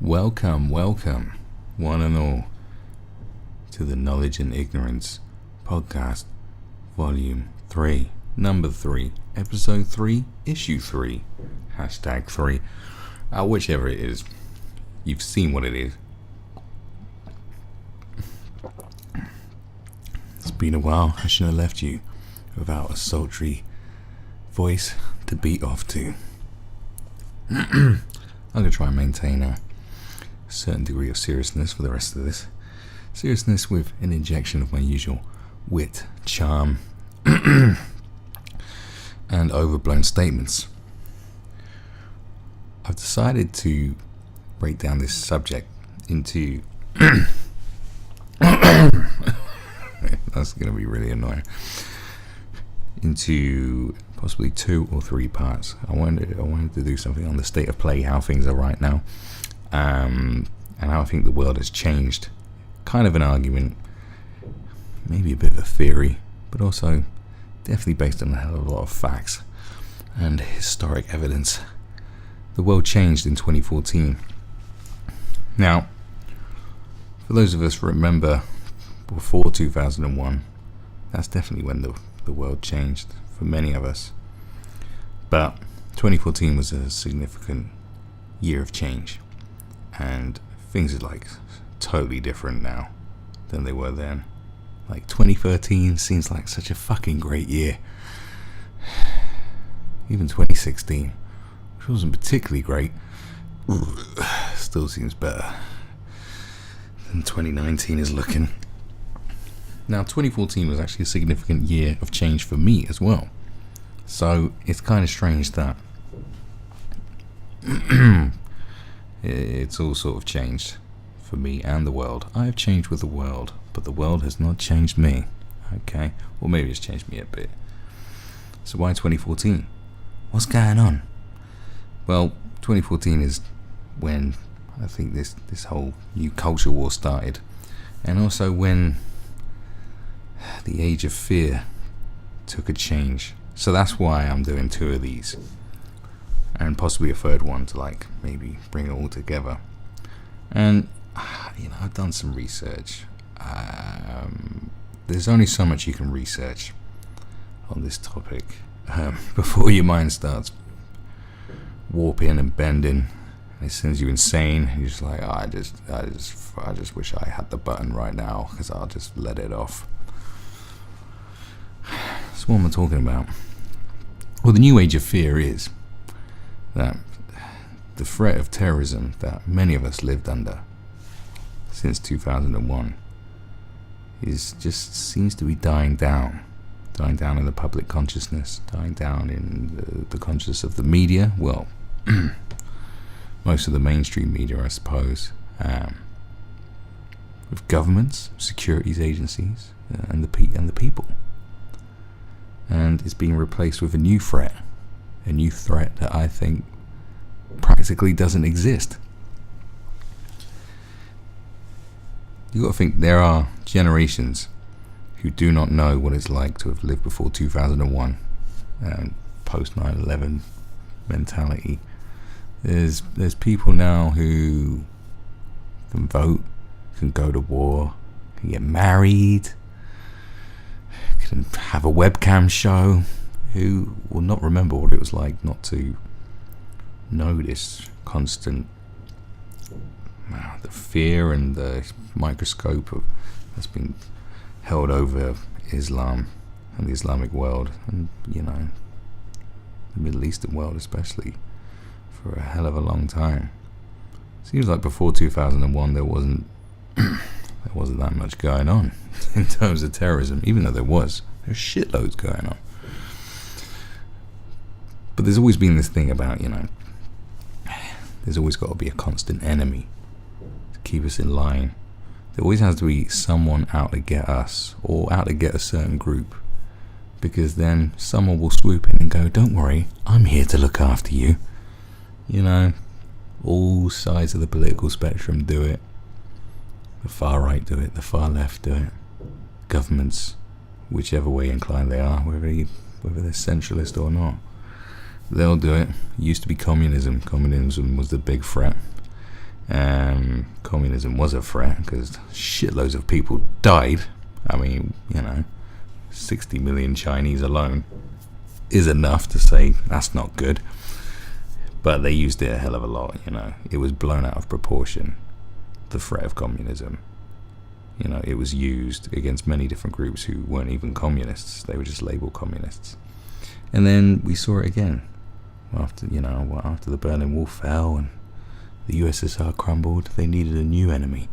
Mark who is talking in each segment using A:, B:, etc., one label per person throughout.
A: Welcome, one and all, to the Knowledge and Ignorance Podcast, Volume 3, Number 3, Episode 3, Issue 3, Hashtag 3, whichever it is. You've seen what it is. It's been a while. I shouldn't have left you without a sultry voice to beat off to. I'm going to try and maintain a certain degree of seriousness for the rest of this. Seriousness with an injection of my usual wit, charm, and overblown statements. I've decided to break down this subject into that's going to be really annoying, into possibly 2 or 3 parts. I wanted to do something on the state of play, how things are right now, and how I think the world has changed. Kind of an argument, maybe a bit of a theory, but also definitely based on a hell of a lot of facts and historic evidence. The world changed in 2014. Now, for those of us who remember before 2001, that's definitely when the world changed for many of us. But 2014 was a significant year of change, and things are like totally different now than they were then. Like 2013 seems like such a fucking great year. Even 2016, which wasn't particularly great, still seems better than 2019 is looking. Now, 2014 was actually a significant year of change for me as well. So it's kind of strange that it's all sort of changed for me and the world. I have changed with the world, but the world has not changed me. Okay, or maybe it's changed me a bit. So why 2014? What's going on? Well, 2014 is when I think this whole new culture war started, and also when the age of fear took a change. So that's why I'm doing 2 of these, and possibly a 3rd one to like maybe bring it all together. And I've done some research. There's only so much you can research on this topic before your mind starts warping and bending. It sends you insane. You're just like, I just wish I had the button right now, because I'll just let it off. So what am I talking about? Well, the new age of fear is that the threat of terrorism that many of us lived under since 2001 seems to be dying down in the public consciousness, dying down in the consciousness of the media. Well, most of the mainstream media, I suppose, with governments, securities agencies, and the people. And it's being replaced with a new threat that I think practically doesn't exist. You got to think there are generations who do not know what it's like to have lived before 2001 and post 9/11 mentality. There's people now who can vote, can go to war, can get married, can have a webcam show, who will not remember what it was like not to know this constant the fear and the microscope that's been held over Islam and the Islamic world, and the Middle Eastern world especially, for a hell of a long time. Seems like before 2001 there wasn't that much going on in terms of terrorism, even though there's shitloads going on. But there's always been this thing about, there's always got to be a constant enemy to keep us in line. There always has to be someone out to get us, or out to get a certain group, because then someone will swoop in and go, don't worry, I'm here to look after you. All sides of the political spectrum do it. The far right do it, the far left do it. Governments, whichever way inclined they are, whether they're centralist or not, they'll do it. It used to be communism. Communism was the big threat. Communism was a threat because shitloads of people died. I mean, 60 million Chinese alone is enough to say that's not good. But they used it a hell of a lot, It was blown out of proportion, the threat of communism. It was used against many different groups who weren't even communists. They were just labeled communists. And then we saw it again after the Berlin Wall fell and the USSR crumbled. They needed a new enemy.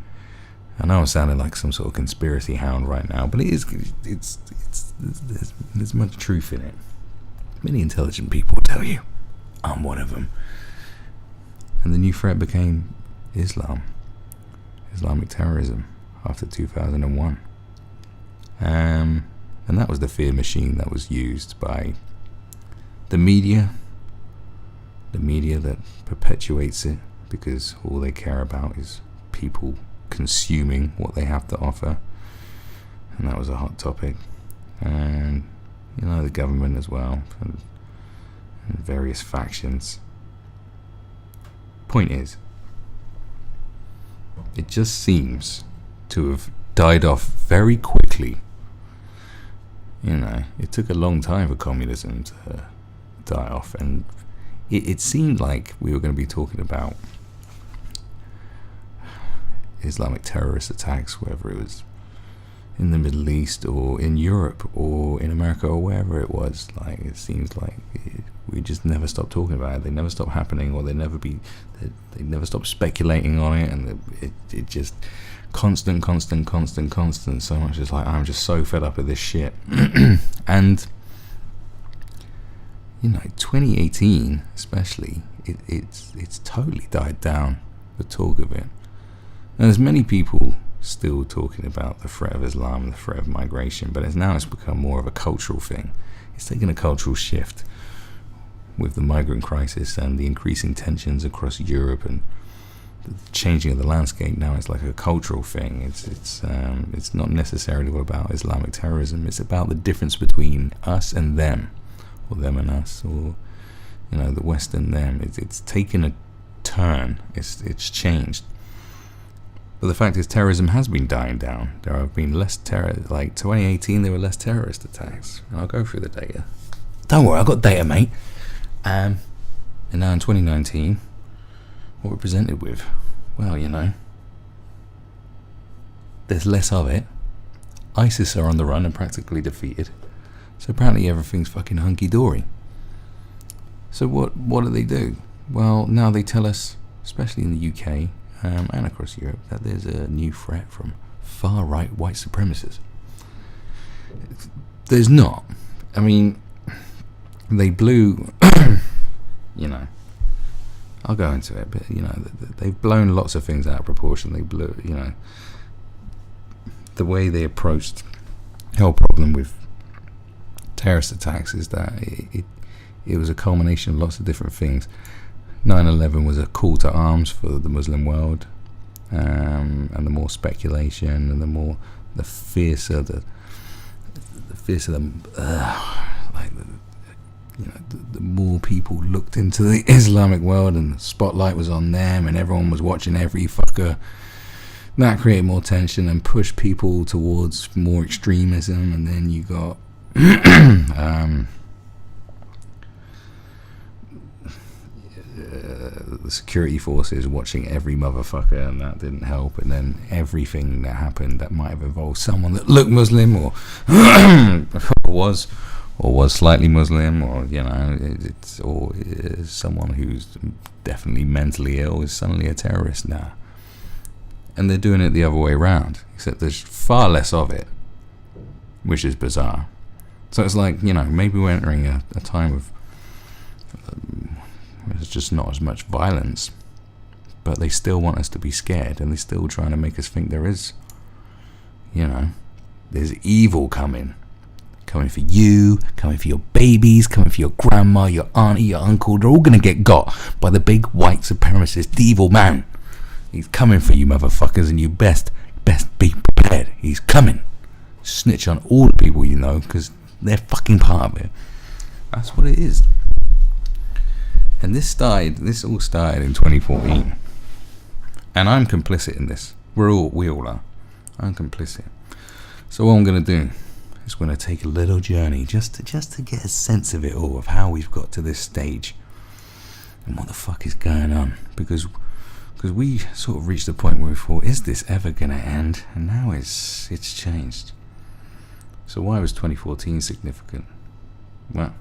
A: I know I'm sounding like some sort of conspiracy hound right now, but there's much truth in it. Many intelligent people will tell you. I'm one of them. And the new threat became Islam, Islamic terrorism, after 2001. And that was the fear machine that was used by the media that perpetuates it, because all they care about is people consuming what they have to offer. And that was a hot topic. And, the government as well, and various factions. Point is, it just seems to have died off very quickly. It took a long time for communism to die off, and it seemed like we were going to be talking about Islamic terrorist attacks, whether it was in the Middle East or in Europe or in America or wherever it was. Like, it seems like we just never stopped talking about it. They never stopped happening, or they never stopped speculating on it, and it just constant. So much is like, I'm just so fed up with this shit. And 2018 especially, it's totally died down, the talk of it. And there's many people still talking about the threat of Islam and the threat of migration, but it's become more of a cultural thing. It's taken a cultural shift with the migrant crisis and the increasing tensions across Europe and the changing of the landscape. Now it's like a cultural thing. It's not necessarily all about Islamic terrorism. It's about the difference between us and them, or them and us, or the West and them. It's taken a turn. It's changed. But the fact is, terrorism has been dying down. There have been less terror. Like 2018, there were less terrorist attacks. And I'll go through the data. Don't worry, I've got data, mate. And now in 2019, what we're presented with, well, there's less of it. ISIS are on the run and practically defeated. So apparently everything's fucking hunky-dory. So what do they do? Well, now they tell us, especially in the UK, and across Europe, that there's a new threat from far-right white supremacists. There's not. I mean, they blew, I'll go into it, but, they've blown lots of things out of proportion. They blew, the way they approached the whole problem with terrorist attacks is that it was a culmination of lots of different things. 9/11 was a call to arms for the Muslim world, and the more speculation and the fiercer the more people looked into the Islamic world and the spotlight was on them and everyone was watching every fucker. That created more tension and pushed people towards more extremism, and then you got the security forces watching every motherfucker, and that didn't help. And then everything that happened that might have involved someone that looked Muslim or was slightly Muslim, or someone who's definitely mentally ill is suddenly a terrorist now. And they're doing it the other way around, except there's far less of it, which is bizarre. So it's like, maybe we're entering a time of there's just not as much violence, but they still want us to be scared, and they're still trying to make us think there is, there's evil coming for you, coming for your babies, coming for your grandma, your auntie, your uncle. They're all going to get got by the big white supremacist, the evil man. He's coming for you, motherfuckers, and you best be prepared. He's coming. Snitch on all the people you know, because they're fucking part of it. That's what it is. And this all started in 2014 And I'm complicit in this. We all are. I'm complicit. So what I'm going to do is going to take a little journey just to get a sense of it all, of how we've got to this stage and what the fuck is going on. Because we sort of reached the point where we thought, is this ever going to end? And now it's changed. So why was 2014 significant? Well,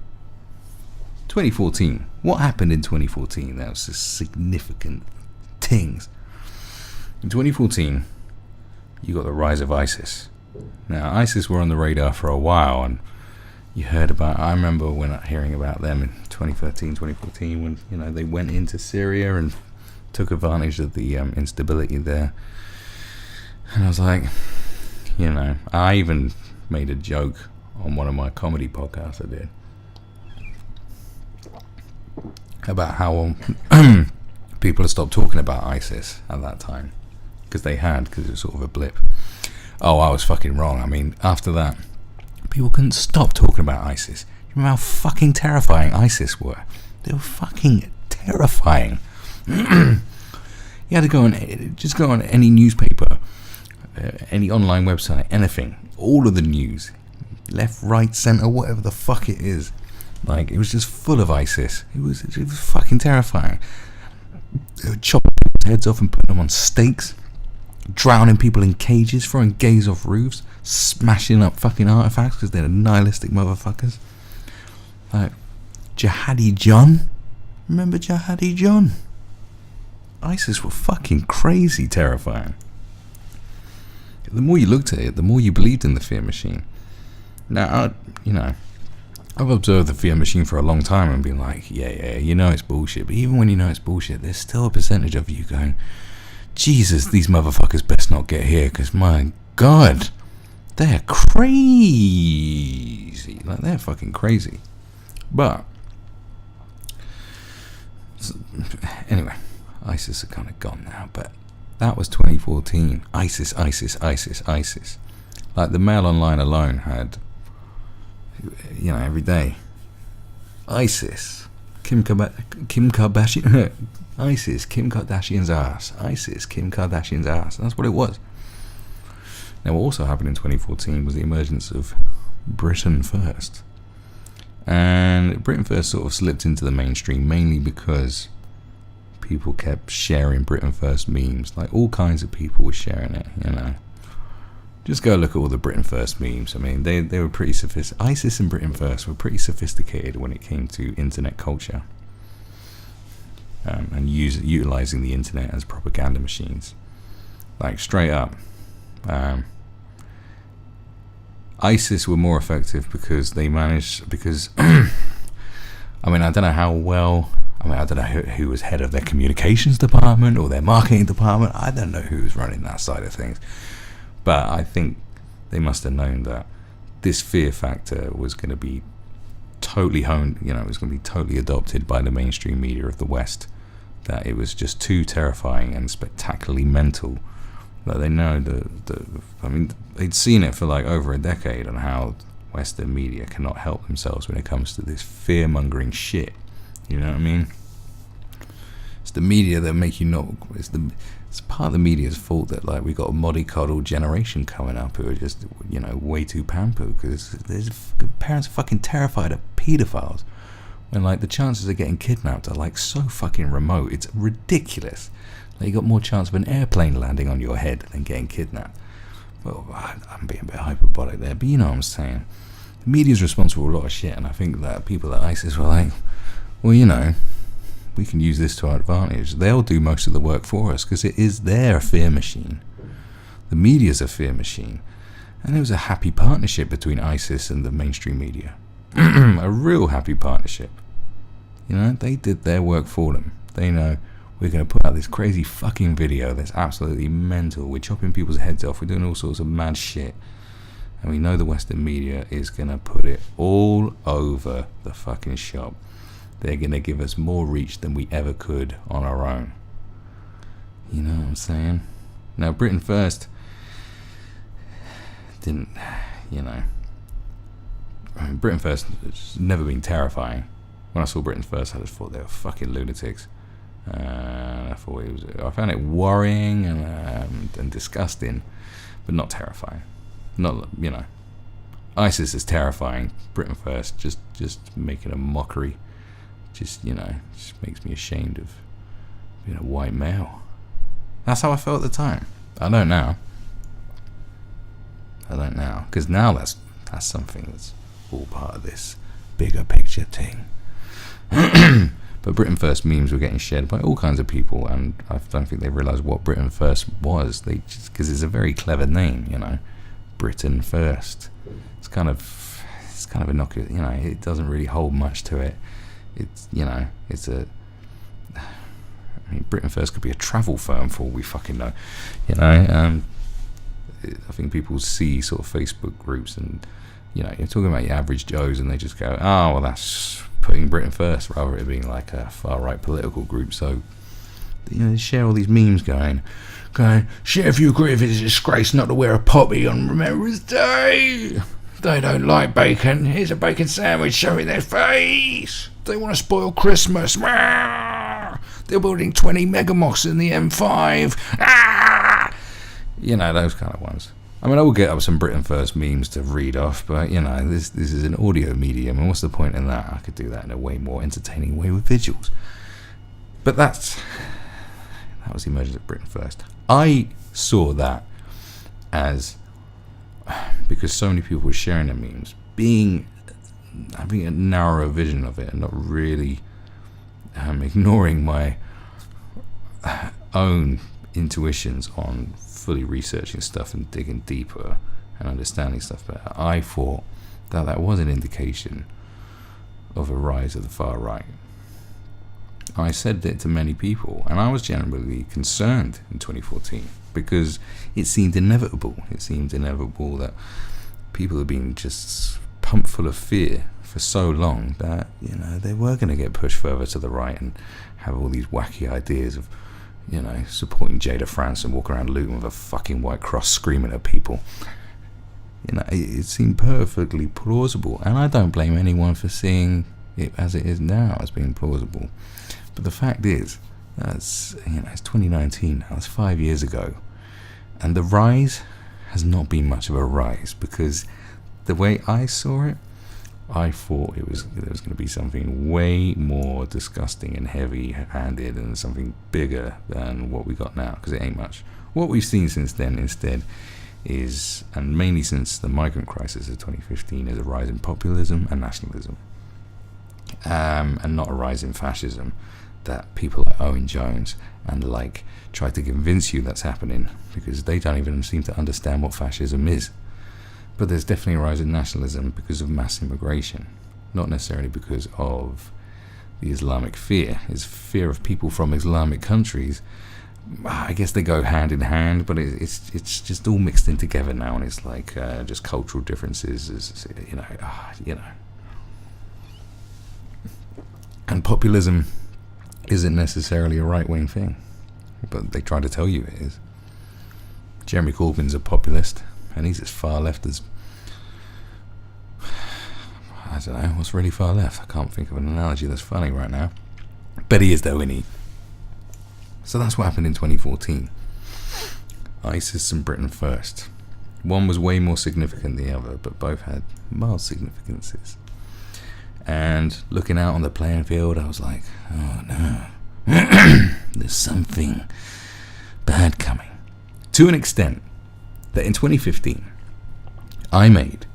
A: 2014. What happened in 2014? That was just significant things. In 2014, you got the rise of ISIS. Now, ISIS were on the radar for a while, and you heard about. I remember hearing about them in 2013, 2014, when they went into Syria and took advantage of the instability there. And I was like, I even made a joke on one of my comedy podcasts I did about how people had stopped talking about ISIS at that time, because it was sort of a blip. Oh, I was fucking wrong. I mean, after that, people couldn't stop talking about ISIS. You remember how fucking terrifying ISIS were? They were fucking terrifying. You had to go on any newspaper, any online website, anything, all of the news, left, right, centre, whatever the fuck it is. Like, it was just full of ISIS. It was fucking terrifying. They were chopping people's heads off and putting them on stakes, drowning people in cages, throwing gays off roofs, smashing up fucking artifacts because they're nihilistic motherfuckers. Like, Jihadi John. Remember Jihadi John? ISIS were fucking crazy terrifying. The more you looked at it, the more you believed in the fear machine. Now, I've observed the fear machine for a long time and been like, yeah, it's bullshit. But even when you know it's bullshit, there's still a percentage of you going, Jesus, these motherfuckers best not get here, because my God, they're crazy. Like, they're fucking crazy. But, anyway, ISIS are kind of gone now, but that was 2014. ISIS. Like, the Mail Online alone had, every day, ISIS, Kim Kardashian, ISIS, Kim Kardashian's ass, ISIS, Kim Kardashian's ass. That's what it was. Now, what also happened in 2014 was the emergence of Britain First. And Britain First sort of slipped into the mainstream mainly because people kept sharing Britain First memes. Like, all kinds of people were sharing it, Just go look at all the Britain First memes. I mean, they were pretty sophisticated. ISIS and Britain First were pretty sophisticated when it came to internet culture. And utilizing the internet as propaganda machines. Like, straight up. ISIS were more effective because I don't know how well, I don't know who was head of their communications department or their marketing department. I don't know who was running that side of things. But I think they must have known that this fear factor was going to be totally honed, it was going to be totally adopted by the mainstream media of the West, that it was just too terrifying and spectacularly mental, that they know they'd seen it for like over a decade on how Western media cannot help themselves when it comes to this fear-mongering shit. You know what I mean? It's the media that make you know. It's part of the media's fault that, like, we got a mollycoddled generation coming up who are just, way too pampered, because parents are fucking terrified of pedophiles when, like, the chances of getting kidnapped are, like, so fucking remote. It's ridiculous. Like, you got more chance of an airplane landing on your head than getting kidnapped. Well, I'm being a bit hyperbolic there, but you know what I'm saying. The media's responsible for a lot of shit, and I think that people at ISIS were like, well, we can use this to our advantage. They'll do most of the work for us because it is their fear machine. The media's a fear machine. And there was a happy partnership between ISIS and the mainstream media. A real happy partnership. They did their work for them. They know, we're going to put out this crazy fucking video that's absolutely mental. We're chopping people's heads off. We're doing all sorts of mad shit. And we know the Western media is going to put it all over the fucking shop. They're going to give us more reach than we ever could on our own. You know what I'm saying? Now, Britain First didn't, Britain First has never been terrifying. When I saw Britain First, I just thought they were fucking lunatics. I found it worrying and disgusting, but not terrifying. Not, ISIS is terrifying. Britain First, just making a mockery. Just makes me ashamed of being a white male. That's how I felt at the time. I don't now. Because now that's something that's all part of this bigger picture thing. But Britain First memes were getting shared by all kinds of people, and I don't think they realised what Britain First was. Because it's a very clever name, Britain First. It's kind of innocuous. It doesn't really hold much to it. Britain First could be a travel firm for all we fucking know. I think people see sort of Facebook groups and you're talking about your average Joes and they just go, oh well, that's putting Britain First, rather it being like a far right political group. So they share all these memes going, share if you agree if it's a disgrace not to wear a poppy on Remembrance Day. They don't like bacon. Here's a bacon sandwich showing their face. They want to spoil Christmas. They're building 20 megamoths in the M5. Those kind of ones. I will get up some Britain First memes to read off, but this is an audio medium, and what's the point in that? I could do that in a way more entertaining way with visuals. But that was the emergence of Britain First. I saw that as, because so many people were sharing their memes, having a narrower vision of it and not really ignoring my own intuitions on fully researching stuff and digging deeper and understanding stuff better. I thought that was an indication of a rise of the far right. I said it to many people, and I was generally concerned in 2014 because it seemed inevitable. It seemed inevitable that people had been just pumped full of fear for so long that they were going to get pushed further to the right and have all these wacky ideas of supporting Jada France and walking around Luton with a fucking white cross screaming at people. It seemed perfectly plausible, and I don't blame anyone for seeing it as it is now as being plausible. But the fact is, it's 2019 now, it's 5 years ago, and the rise has not been much of a rise, because the way I saw it, I thought there was going to be something way more disgusting and heavy-handed and something bigger than what we got now, because it ain't much. What we've seen since then instead is, and mainly since the migrant crisis of 2015, is a rise in populism and nationalism, and not a rise in fascism that people like Owen Jones and try to convince you that's happening, because they don't even seem to understand what fascism is. But there's definitely a rise in nationalism because of mass immigration, not necessarily because of the Islamic fear. It's fear of people from Islamic countries. I guess they go hand in hand, but it's just all mixed in together now, and it's just cultural differences, And populism isn't necessarily a right-wing thing, but they try to tell you it is. Jeremy Corbyn's a populist, and he's as far left as, I don't know, what's really far left? I can't think of an analogy that's funny right now. But he is, though, isn't he? So that's what happened in 2014. ISIS and Britain First. One was way more significant than the other, but both had mild significances. And looking out on the playing field, I was like, oh no, there's something bad coming. To an extent that in 2015, I made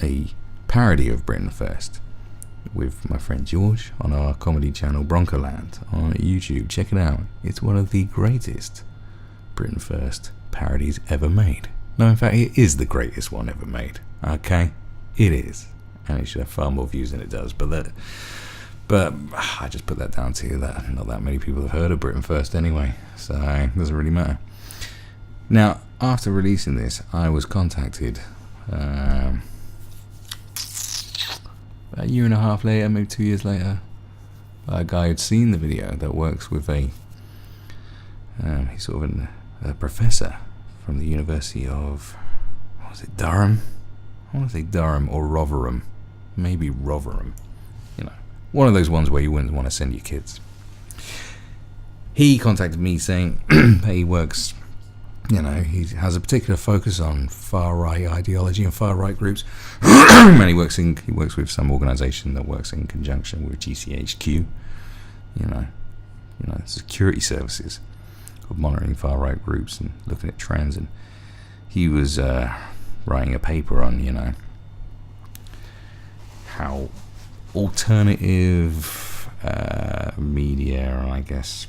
A: a parody of Britain First with my friend George on our comedy channel Broncoland on YouTube. Check it out. It's one of the greatest Britain First parodies ever made. No, in fact, it is the greatest one ever made. Okay? It is. And it should have far more views than it does. But I just put that down to that not that many people have heard of Britain First anyway, so it doesn't really matter. Now, after releasing this, I was contacted a year and a half later, maybe 2 years later, by a guy who'd seen the video that works with he's sort of a professor from the University of, what was it, Durham? I want to say Durham or Rotherham. Maybe Rotherham. One of those ones where you wouldn't want to send your kids. he contacted me saying that he works, he has a particular focus on far-right ideology and far-right groups. And he works with some organisation that works in conjunction with GCHQ, security services of monitoring far-right groups and looking at trends. And he was writing a paper on, how alternative media, I guess,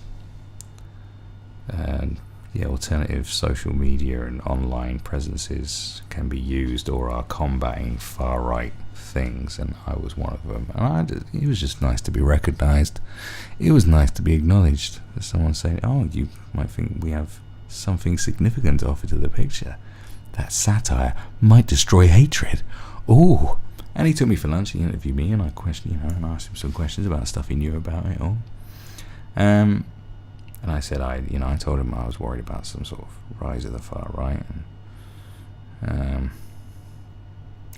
A: alternative social media and online presences can be used or are combating far-right things, and I was one of them. And it was just nice to be recognised. It was nice to be acknowledged. As someone saying, "Oh, you might think we have something significant to offer to the picture. That satire might destroy hatred." Oh, and he took me for lunch. He interviewed me, and I questioned, and asked him some questions about stuff he knew about it all. And I said, I told him I was worried about some sort of rise of the far right. And,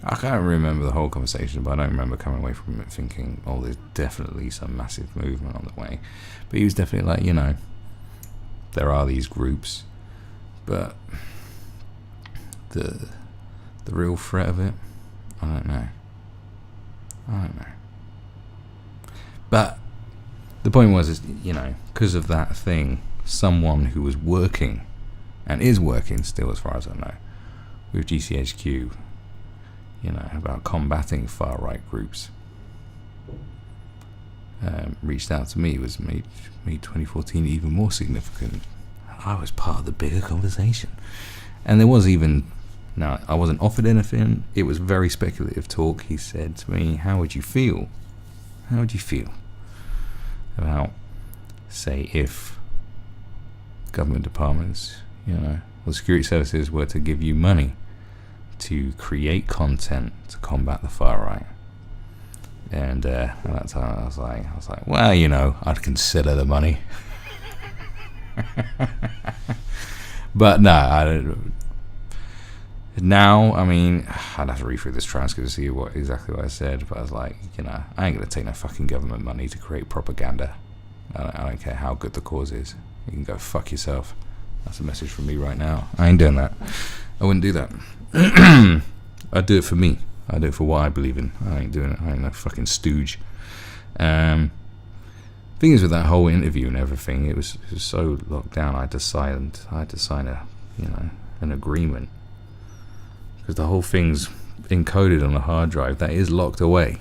A: I can't remember the whole conversation, but I don't remember coming away from it thinking, oh, there's definitely some massive movement on the way. But he was definitely like, there are these groups, but the real threat of it, I don't know. But the point was, because of that thing, someone who was working, and is working still as far as I know, with GCHQ, about combating far-right groups, reached out to me, was made 2014 even more significant. I was part of the bigger conversation. And there was even, now I wasn't offered anything, it was very speculative talk. He said to me, how would you feel about, say, if government departments, or security services were to give you money to create content to combat the far right? And at that time I was like, well, I'd consider the money. But no, I don't. Now, I'd have to read through this transcript to see exactly what I said, but I was like, I ain't gonna take no fucking government money to create propaganda. I don't care how good the cause is. You can go fuck yourself. That's a message from me right now. I ain't doing that. I wouldn't do that. I'd do it for me. I do it for what I believe in. I ain't doing it. I ain't no fucking stooge. Thing is, with that whole interview and everything, it was so locked down. I had to sign an agreement, because the whole thing's encoded on a hard drive that is locked away,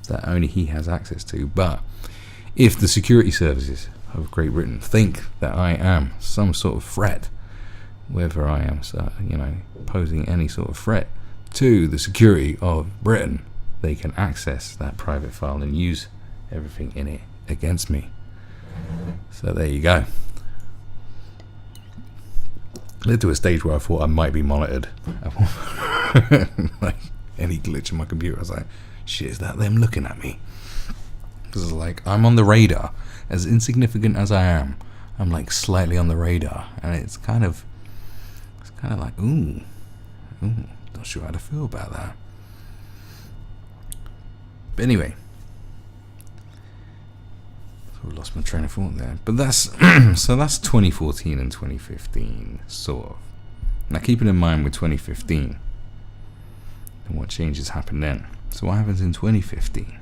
A: that only he has access to. But if the security services of Great Britain think that I am some sort of threat, whether I am, posing any sort of threat to the security of Britain, they can access that private file and use everything in it against me. So there you go. Led to a stage where I thought I might be monitored. Like any glitch in my computer, I was like, shit, is that them looking at me? Because I'm on the radar. As insignificant as I am, I'm slightly on the radar, and it's kind of like, ooh, not sure how to feel about that. But anyway, I lost my train of thought there. But that's so that's 2014 and 2015, sort of. Now, keeping in mind with 2015 and what changes happened then. So what happens in 2015?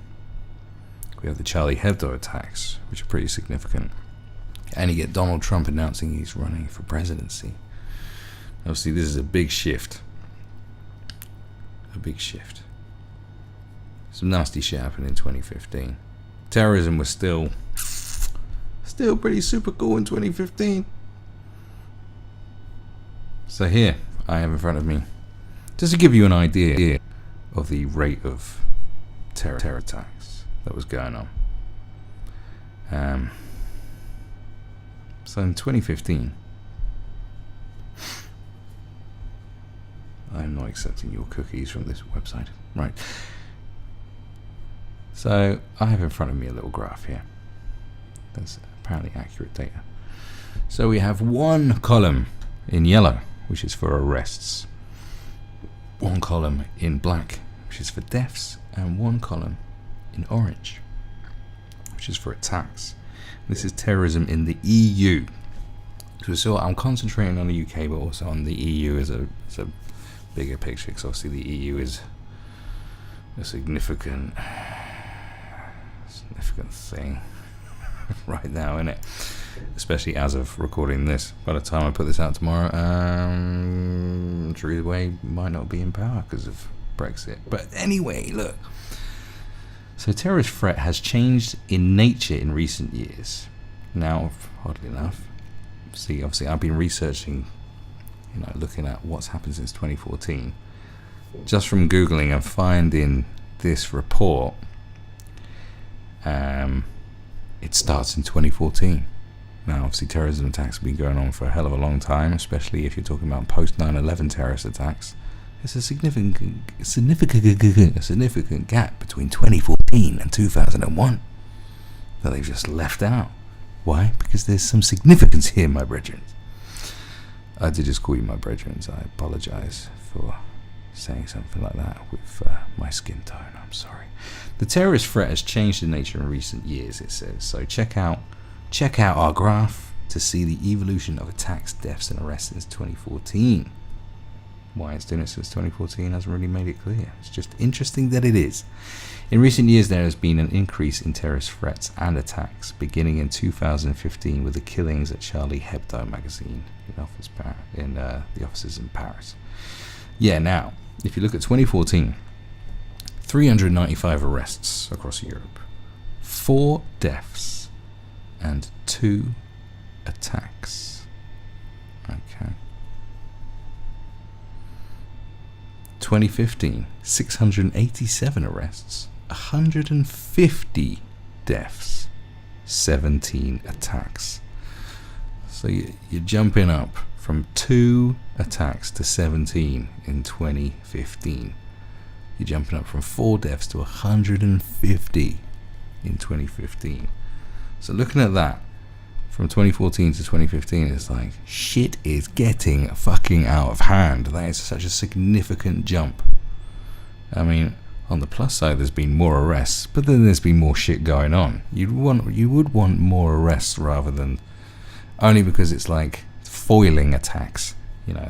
A: We have the Charlie Hebdo attacks, which are pretty significant. And you get Donald Trump announcing he's running for presidency. Obviously, this is a big shift. Some nasty shit happened in 2015. Terrorism was still pretty super cool in 2015. So here I have in front of me, just to give you an idea of the rate of terror attacks that was going on. So in 2015, I'm not accepting your cookies from this website. Right. So I have in front of me a little graph here. That's apparently accurate data. So we have one column in yellow, which is for arrests, one column in black, which is for deaths, and one column in orange, which is for attacks. This is terrorism in the EU. So I'm concentrating on the UK, but also on the EU as a bigger picture, because obviously the EU is a significant thing right now, isn't it? Especially as of recording this. By the time I put this out tomorrow, Theresa May might not be in power because of Brexit. But anyway, look. So terrorist threat has changed in nature in recent years. Now, oddly enough, obviously I've been researching, looking at what's happened since 2014. Just from Googling and finding this report, it starts in 2014. Now, obviously, terrorism attacks have been going on for a hell of a long time, especially if you're talking about post 9/11 terrorist attacks. There's a significant gap between 2014 and 2001 that they've just left out. Why? Because there's some significance here, my brethren. I did just call you my brethren. I apologise for saying something like that with my skin tone. I'm sorry. The terrorist threat has changed in nature in recent years, it says. So check out our graph to see the evolution of attacks, deaths and arrests since 2014. Why it's doing it since 2014 hasn't really made it clear. It's just interesting that it is. In recent years, there has been an increase in terrorist threats and attacks, beginning in 2015 with the killings at Charlie Hebdo magazine in the offices in Paris. Yeah, now, if you look at 2014, 395 arrests across Europe, 4 deaths, and 2 attacks. Okay. 2015, 687 arrests, 150 deaths, 17 attacks. So you're jumping up from 2 attacks to 17 in 2015. You're jumping up from 4 deaths to 150 in 2015. So looking at that, from 2014 to 2015, it's like, shit is getting fucking out of hand. That is such a significant jump. I mean, on the plus side, there's been more arrests, but then there's been more shit going on. You would want more arrests rather than, only because it's like foiling attacks.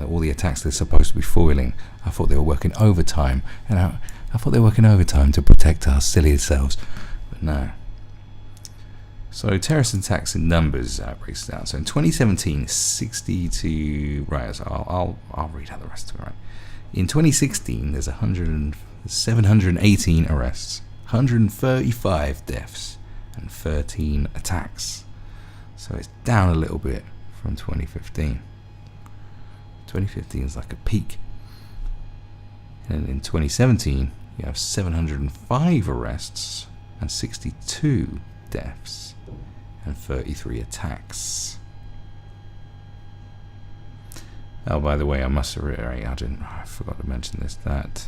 A: All the attacks they're supposed to be foiling. I thought they were working overtime, and I thought they were working overtime to protect our silly selves, but no. So terrorist attacks in numbers breaks down. So in 2017, 62. Right. So I'll read out the rest of it. Right. In 2016, there's 718 arrests, 135 deaths, and 13 attacks. So it's down a little bit from 2015. 2015 is like a peak. And in 2017, you have 705 arrests and 62 deaths and 33 attacks. Oh, by the way, I must reiterate, I forgot to mention this, that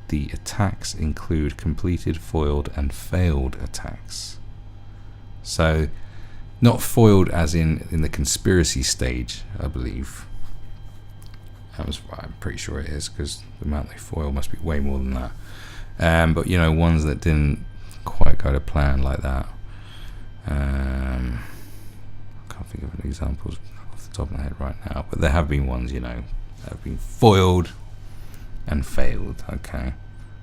A: the attacks include completed, foiled, and failed attacks. So, not foiled as in the conspiracy stage, I believe. I'm pretty sure it is, because the amount they foil must be way more than that. But ones that didn't quite go to plan like that. I can't think of any examples off the top of my head right now, but there have been ones, that have been foiled and failed, okay?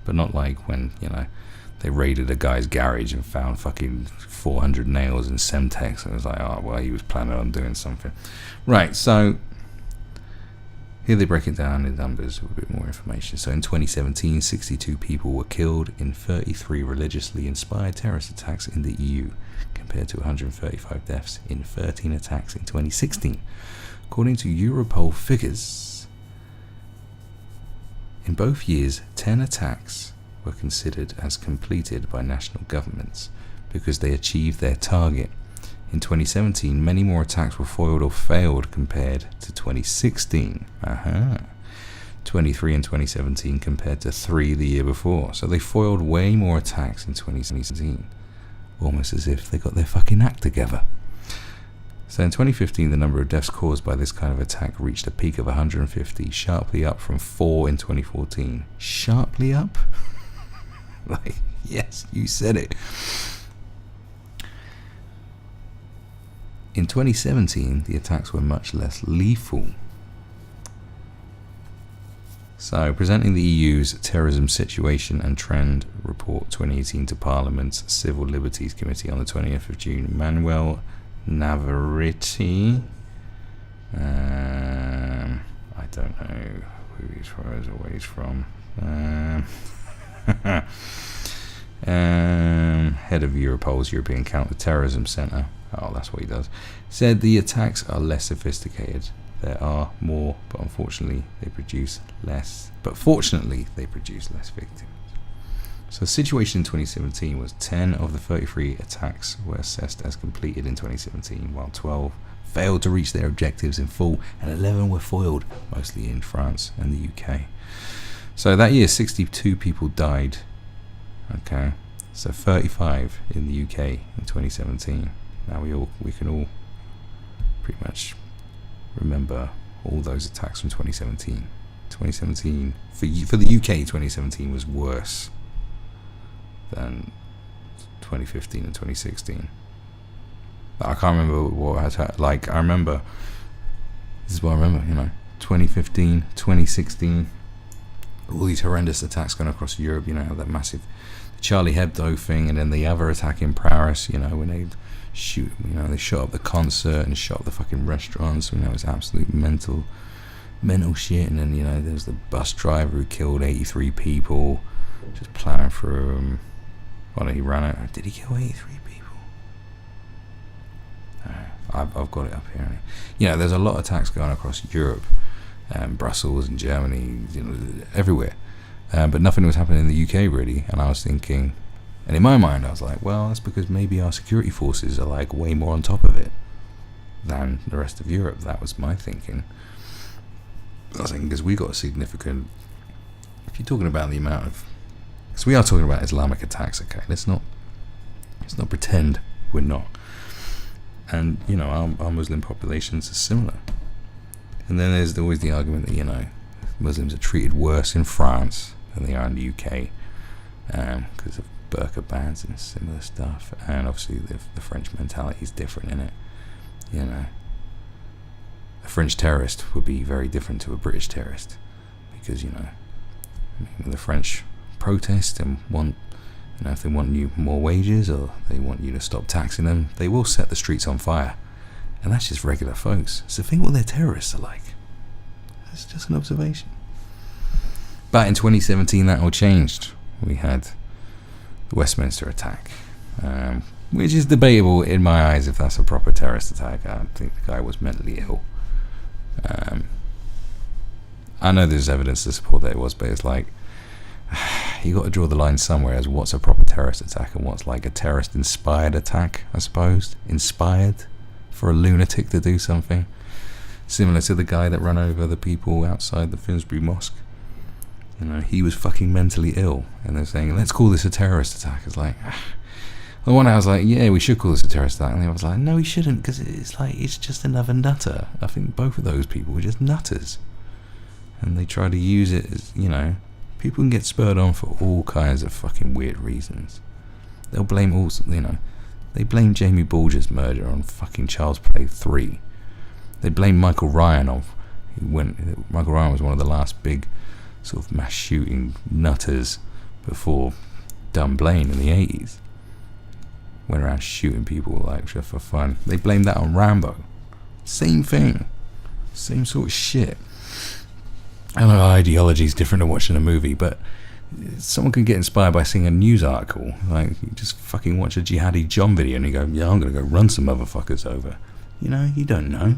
A: But not like when, they raided a guy's garage and found fucking 400 nails and Semtex, and it was like, oh, well, he was planning on doing something. Right, so here they break it down in numbers with a bit more information. So in 2017, 62 people were killed in 33 religiously inspired terrorist attacks in the EU, compared to 135 deaths in 13 attacks in 2016. According to Europol figures, in both years, 10 attacks were considered as completed by national governments because they achieved their target. In 2017, many more attacks were foiled or failed compared to 2016. 23 in 2017 compared to 3 the year before. So they foiled way more attacks in 2017. Almost as if they got their fucking act together. So in 2015, the number of deaths caused by this kind of attack reached a peak of 150, sharply up from 4 in 2014. Sharply up? Like, yes, you said it. In 2017, the attacks were much less lethal. So, presenting the EU's Terrorism Situation and Trend Report 2018 to Parliament's Civil Liberties Committee on the 20th of June, Manuel Navarrete, I don't know who he's from, where he's from, head of Europol's European Counter-Terrorism Centre, oh, that's what he does, said the attacks are less sophisticated. There are more, but unfortunately they produce less. But fortunately they produce less victims. So the situation in 2017 was 10 of the 33 attacks were assessed as completed in 2017, while 12 failed to reach their objectives in full, and 11 were foiled, mostly in France and the UK. So that year, 62 people died. Okay, so 35 in the UK in 2017. Now we can all pretty much remember all those attacks from 2017. 2017 for the UK, 2017 was worse than 2015 and 2016. I can't remember what attack. Like, I remember, this is what I remember, 2015, 2016, all these horrendous attacks going across Europe, that massive Charlie Hebdo thing, and then the other attack in Paris, when they shoot, they shot up the concert and shot up the fucking restaurants, it was absolute mental shit. And then, there's the bus driver who killed 83 people, just plowing through them. He ran out. Did he kill 83 people? I've got it up here. There's a lot of attacks going across Europe, Brussels and Germany, everywhere. But nothing was happening in the UK really, and I was thinking, and in my mind I was like, well, that's because maybe our security forces are like way more on top of it than the rest of Europe. That was my thinking. I was thinking, because we got a significant, if you're talking about the amount of, because we are talking about Islamic attacks, okay, let's not pretend we're not. And our Muslim populations are similar. And then there's always the argument that Muslims are treated worse in France than they are in the UK because of burqa bans and similar stuff. And obviously the French mentality is different in it. A French terrorist would be very different to a British terrorist, because when the French protest and want, if they want you more wages or they want you to stop taxing them, they will set the streets on fire. And that's just regular folks. So think what their terrorists are like. That's just an observation. But in 2017 that all changed. We had the Westminster attack, which is debatable in my eyes if that's a proper terrorist attack. I think the guy was mentally ill. I know there's evidence to support that it was, but it's like, you got to draw the line somewhere as what's a proper terrorist attack and what's like a terrorist inspired attack, I suppose. Inspired for a lunatic to do something. Similar to the guy that ran over the people outside the Finsbury Mosque. He was fucking mentally ill, and they're saying, let's call this a terrorist attack. It's like, the one I was like, yeah, we should call this a terrorist attack, and the other was like, no, we shouldn't, because it's just another nutter. I think both of those people were just nutters, and they try to use it as, people can get spurred on for all kinds of fucking weird reasons. They'll blame they blame Jamie Bulger's murder on fucking Child's Play 3. They blame Michael Ryan Michael Ryan was one of the last big sort of mass shooting nutters before Dunblane in the 80s. Went around shooting people like just for fun. They blamed that on Rambo. Same thing. Same sort of shit. I know ideology is different to watching a movie, but someone can get inspired by seeing a news article. Like, you just fucking watch a Jihadi John video and you go, yeah, I'm going to go run some motherfuckers over. You don't know.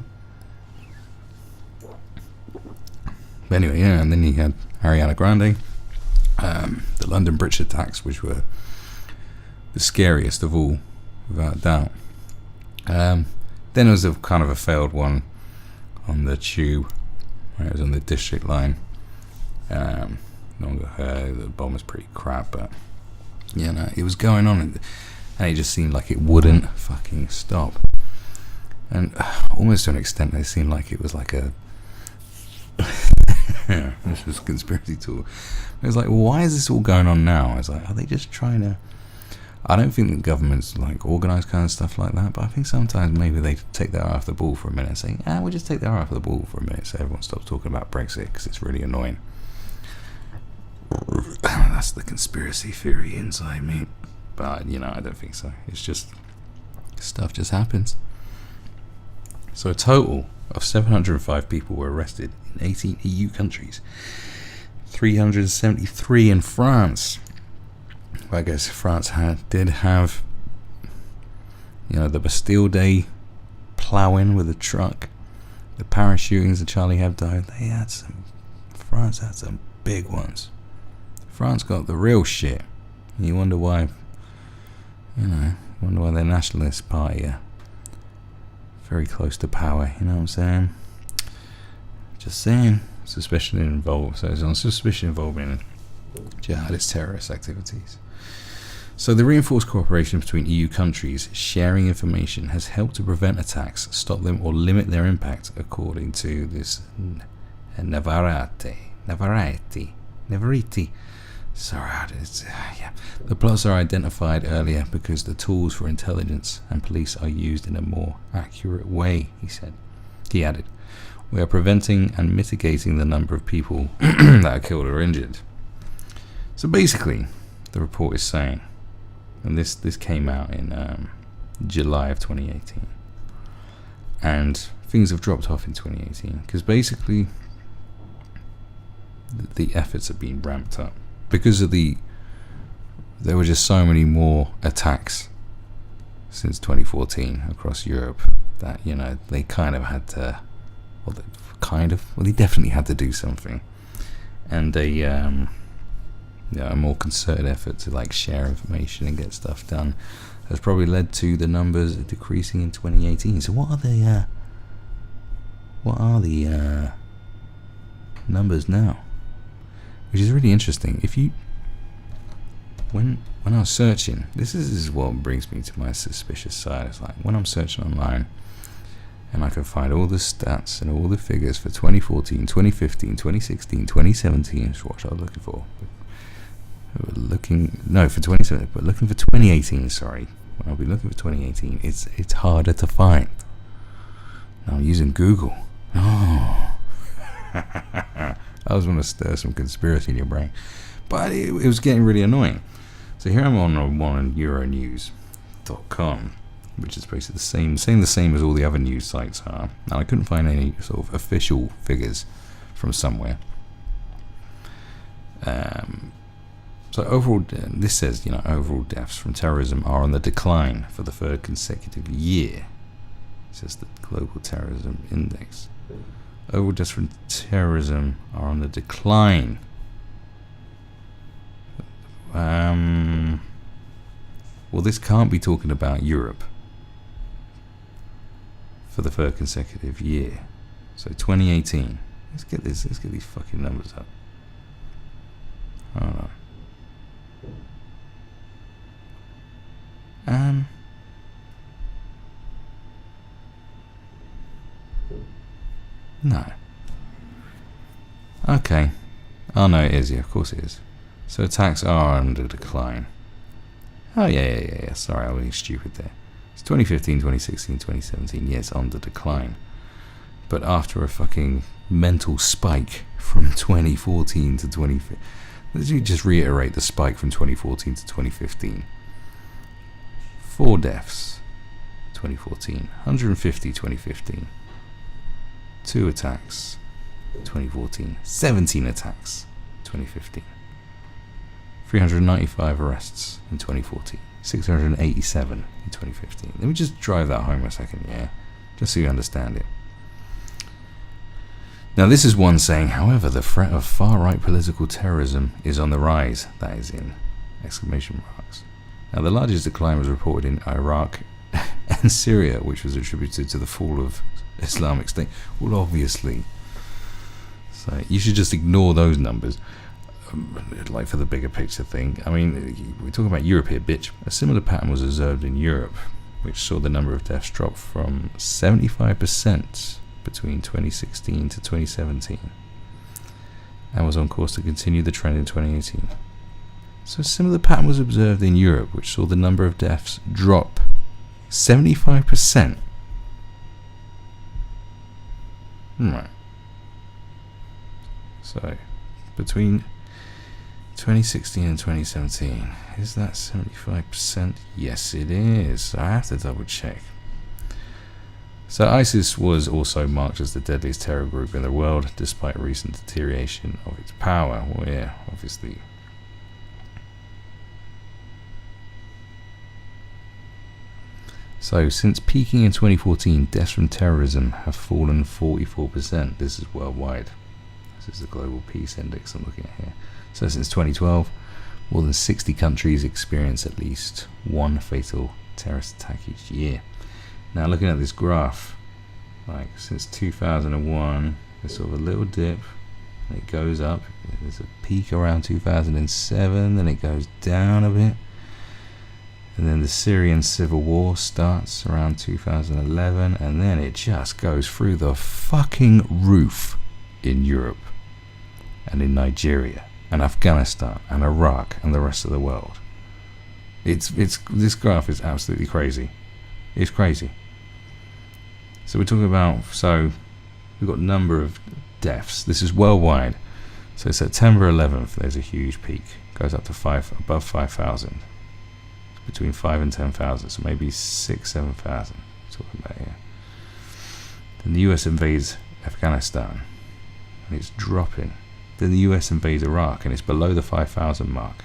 A: But anyway, yeah, and then you had Ariana Grande, the London Bridge attacks, which were the scariest of all, without a doubt. Then there was a kind of a failed one on the tube. It was on the district line. The bomb was pretty crap, but it was going on, and it just seemed like it wouldn't fucking stop. And almost to an extent, it seemed like it was like a this was a conspiracy tool. It was like, why is this all going on now? I was like, are they just trying to? I don't think that governments like organise kind of stuff like that, but I think sometimes maybe they take their eye off the ball for a minute and say, we'll just take their eye off the ball for a minute so everyone stops talking about Brexit because it's really annoying. That's the conspiracy theory inside me. But, I don't think so. It's just, stuff just happens. So a total of 705 people were arrested in 18 EU countries. 373 in France. Well, I guess France did have, the Bastille Day ploughing with a truck, the Paris shootings, the Charlie Hebdo. France had some big ones. France got the real shit. You wonder why, wonder why their nationalist party are very close to power. You know what I'm saying? Just saying. Suspicion involved. So it's on suspicion involving jihadist terrorist activities. So the reinforced cooperation between EU countries sharing information has helped to prevent attacks, stop them, or limit their impact, according to this Navarrete. Sorry, the plots are identified earlier because the tools for intelligence and police are used in a more accurate way, he said. He added, we are preventing and mitigating the number of people that are killed or injured. So basically, the report is saying, and this came out in July of 2018, and things have dropped off in 2018 because basically the efforts have been ramped up because of there were just so many more attacks since 2014 across Europe that they kind of had to, they definitely had to do something, and a more concerted effort to share information and get stuff done has probably led to the numbers decreasing in 2018. So what are the numbers now? Which is really interesting. If you when I was searching, this is what brings me to my suspicious side. It's like when I'm searching online and I can find all the stats and all the figures for 2014, 2015, 2016, 2017. That's what I was looking for. For 2017, but looking for 2018. Sorry, when I'll be looking for 2018, it's harder to find. Now I'm using Google. Oh, I was going to stir some conspiracy in your brain, but it was getting really annoying. So here I'm on Euronews.com, which is basically the same as all the other news sites are. Now I couldn't find any sort of official figures from somewhere. So overall, this says, overall deaths from terrorism are on the decline for the third consecutive year. It says the Global Terrorism Index. Overall deaths from terrorism are on the decline. Well, this can't be talking about Europe for the third consecutive year. So 2018. Let's get these fucking numbers up. I don't know. No. Okay. Oh no, it is. Yeah, of course it is. So attacks are under decline. Oh yeah. Sorry, I was being stupid there. It's 2015, 2016, 2017. Yeah, it's on the decline. But after a fucking mental spike from 2014 to 2015. Let's just reiterate the spike from 2014 to 2015. 4 deaths, 2014. 150, 2015. 2 attacks, 2014. 17 attacks, 2015. 395 arrests in 2014. 687 in 2015. Let me just drive that home a second, yeah? Just so you understand it. Now this is one saying, however, the threat of far-right political terrorism is on the rise. That is in exclamation marks. Now the largest decline was reported in Iraq and Syria, which was attributed to the fall of Islamic State. Well, obviously. So you should just ignore those numbers, like for the bigger picture thing. I mean, we're talking about Europe here, bitch. A similar pattern was observed in Europe, which saw the number of deaths drop from 75% between 2016 to 2017, and was on course to continue the trend in 2018. So a similar pattern was observed in Europe, which saw the number of deaths drop 75%. Right. So, between 2016 and 2017, is that 75%? Yes, it is. I have to double check. So ISIS was also marked as the deadliest terror group in the world, despite recent deterioration of its power. Well, yeah, obviously. So, since peaking in 2014, deaths from terrorism have fallen 44%. This is worldwide. This is the Global Peace Index I'm looking at here. So, since 2012, more than 60 countries experience at least one fatal terrorist attack each year. Now, looking at this graph, like since 2001, there's sort of a little dip, and it goes up. There's a peak around 2007, then it goes down a bit. And then the Syrian civil war starts around 2011, and then it just goes through the fucking roof in Europe, and in Nigeria, and Afghanistan, and Iraq, and the rest of the world. It's this graph is absolutely crazy. It's crazy. So we're talking about, so we've got a number of deaths. This is worldwide. So September 11th, there's a huge peak. Goes up to above 5,000. Between 5 and 10,000, so maybe 6,000-7,000 talking about here. Then the US invades Afghanistan, and it's dropping. Then the US invades Iraq, and it's below the 5,000 mark.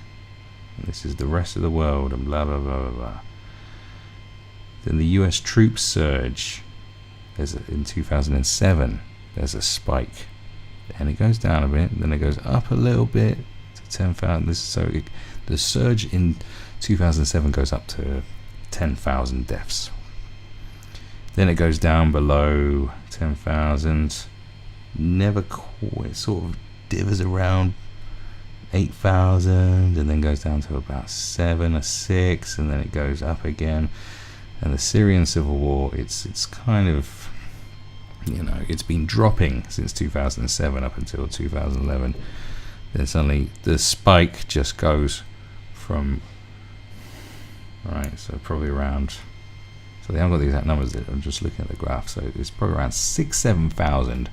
A: And this is the rest of the world, and blah blah blah blah blah. Then the US troops surge. In 2007, there's a spike, and it goes down a bit, and then it goes up a little bit to 10,000. The surge in 2007 goes up to 10,000 deaths. Then it goes down below 10,000. Never quite, sort of divers around 8,000, and then goes down to about 7 or 6, and then it goes up again. And the Syrian civil war, it's kind of, it's been dropping since 2007 up until 2011. Then suddenly the spike just goes from, so probably around, so they haven't got the exact numbers, I'm just looking at the graph, so it's probably around 6,000-7,000.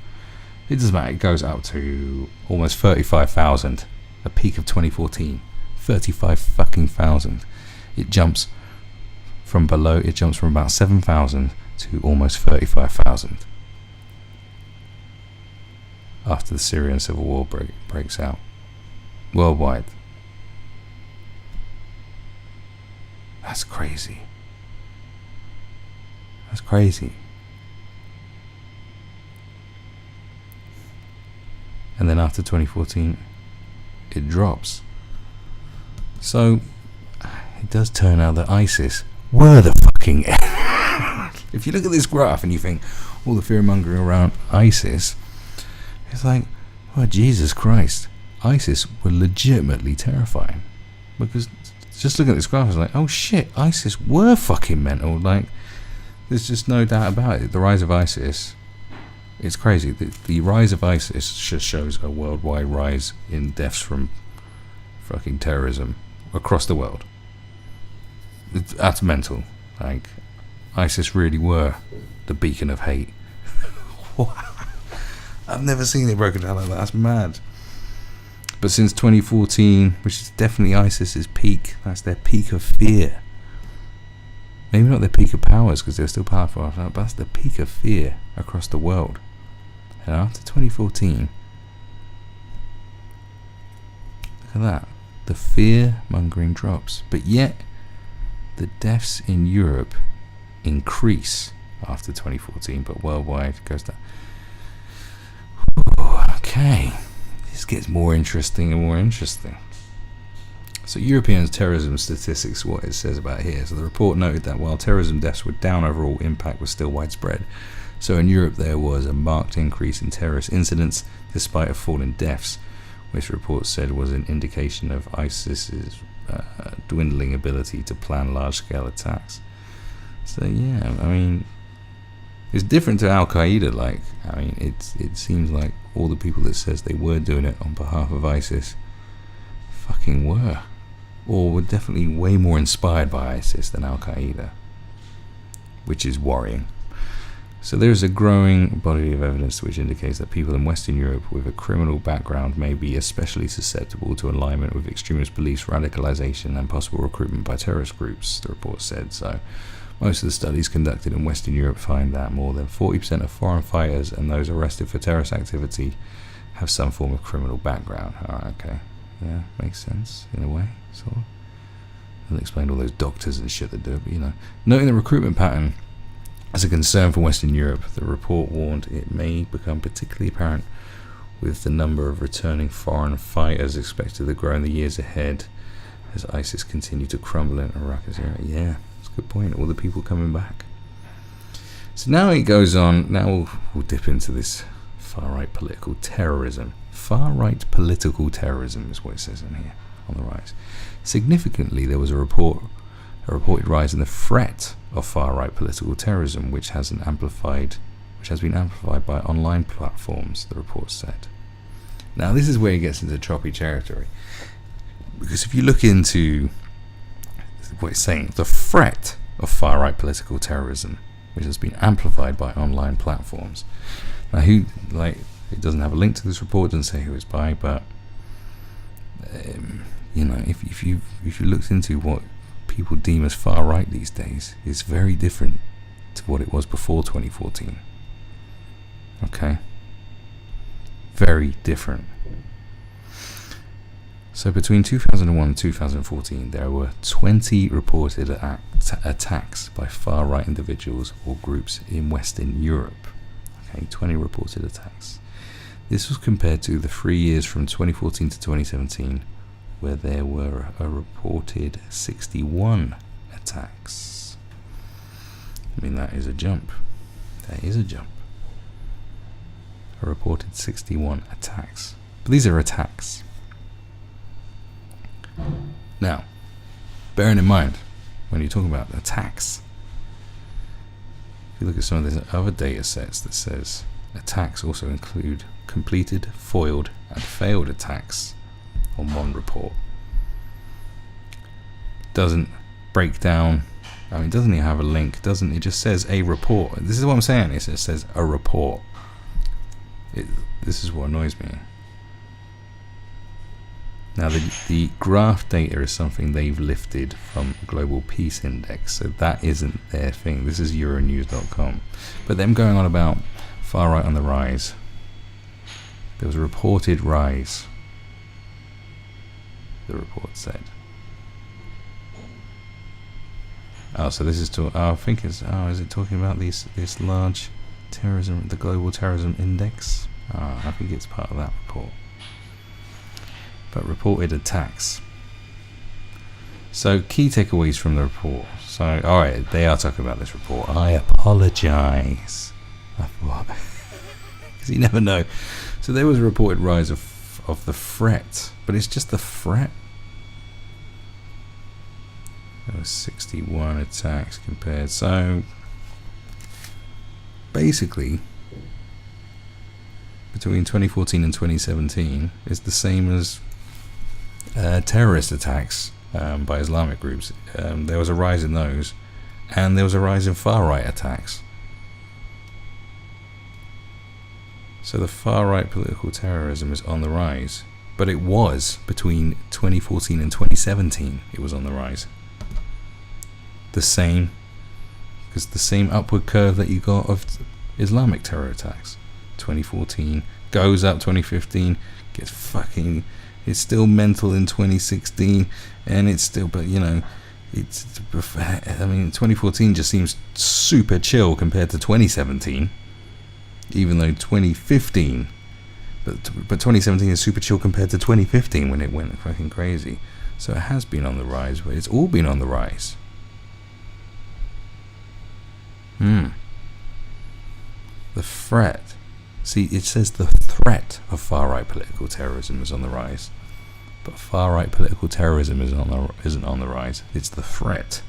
A: It doesn't matter, it goes up to almost 35,000, a peak of 2014, 35 fucking thousand. It jumps from about 7,000 to almost 35,000 after the Syrian civil war breaks out worldwide. That's crazy. That's crazy. And then after 2014, it drops. So it does turn out that ISIS were the fucking if you look at this graph and you think all the fear mongering around ISIS, it's like, oh Jesus Christ, ISIS were legitimately terrifying. Because just looking at this graph, it's like, oh shit, ISIS were fucking mental. Like, there's just no doubt about it. The rise of ISIS, it's crazy. The rise of ISIS just shows a worldwide rise in deaths from fucking terrorism across the world. That's mental. Like, ISIS really were the beacon of hate. I've never seen it broken down like that. That's mad. But since 2014, which is definitely ISIS's peak, that's their peak of fear. Maybe not their peak of powers, because they're still powerful after that, but that's the peak of fear across the world. And after 2014, look at that. The fear mongering drops. But yet, the deaths in Europe increase after 2014, but worldwide it goes down. Ooh, okay. This gets more interesting and more interesting. So European terrorism statistics, what it says about here. So the report noted that while terrorism deaths were down, overall impact was still widespread. So in Europe there was a marked increase in terrorist incidents despite a fall in deaths, which the report said was an indication of ISIS's dwindling ability to plan large-scale attacks. So yeah, I mean, it's different to Al-Qaeda. Like, I mean, it seems like all the people that says they were doing it on behalf of ISIS fucking were. or were definitely way more inspired by ISIS than Al-Qaeda, which is worrying. So there is a growing body of evidence which indicates that people in Western Europe with a criminal background may be especially susceptible to alignment with extremist beliefs, radicalization, and possible recruitment by terrorist groups, the report said. So most of the studies conducted in Western Europe find that more than 40% of foreign fighters and those arrested for terrorist activity have some form of criminal background. Alright, okay. Yeah, makes sense in a way, sort of. Doesn't explain all those doctors and shit that do it, but you know. Noting the recruitment pattern as a concern for Western Europe, the report warned it may become particularly apparent with the number of returning foreign fighters expected to grow in the years ahead as ISIS continue to crumble in Iraq. Yeah, that's a good point. All the people coming back. So now it goes on. Now we'll dip into this far-right political terrorism. Far-right political terrorism is what it says in here on the rise. Significantly, there was a reported rise in the threat of far-right political terrorism, which has been amplified by online platforms, the report said. Now, this is where it gets into choppy territory, because if you look into what it's saying, the threat of far-right political terrorism, which has been amplified by online platforms. Now, it doesn't have a link to this report, doesn't say who it's by, but if you looked into what people deem as far right these days, it's very different to what it was before 2014. Okay, very different. So between 2001 and 2014, there were 20 reported attacks by far right individuals or groups in Western Europe. Okay, 20 reported attacks. This was compared to the 3 years from 2014 to 2017, where there were a reported 61 attacks. I mean, that is a jump. That is a jump. A reported 61 attacks. But these are attacks. Now, bearing in mind, when you're talking about attacks, if you look at some of the other data sets that says attacks also include completed, foiled, and failed attacks on one report. Doesn't break down, doesn't even have a link, it just says a report. This is what I'm saying, it says a report. This is what annoys me. Now the graph data is something they've lifted from Global Peace Index, so that isn't their thing. This is Euronews.com. But them going on about far right on the rise, there was a reported rise, the report said. So this is is it talking about this large terrorism, the Global Terrorism Index? I think it's part of that report. But reported attacks. So key takeaways from the report. So alright, they are talking about this report. I apologise. I thought, because you never know. So there was a reported rise of the threat, but it's just the threat. There was 61 attacks compared. So basically, between 2014 and 2017 is the same as terrorist attacks by Islamic groups. There was a rise in those, and there was a rise in far-right attacks. So the far-right political terrorism is on the rise, but it was between 2014 and 2017 it was on the rise. The same upward curve that you got of Islamic terror attacks. 2014 goes up, 2015 gets fucking, it's still mental in 2016, and it's still, but it's 2014 just seems super chill compared to 2017, even though 2015, but 2017 is super chill compared to 2015 when it went fucking crazy. So it has been on the rise, but it's all been on the rise. The threat. See, it says the threat of far-right political terrorism is on the rise, but far-right political terrorism isn't on the rise. It's the threat.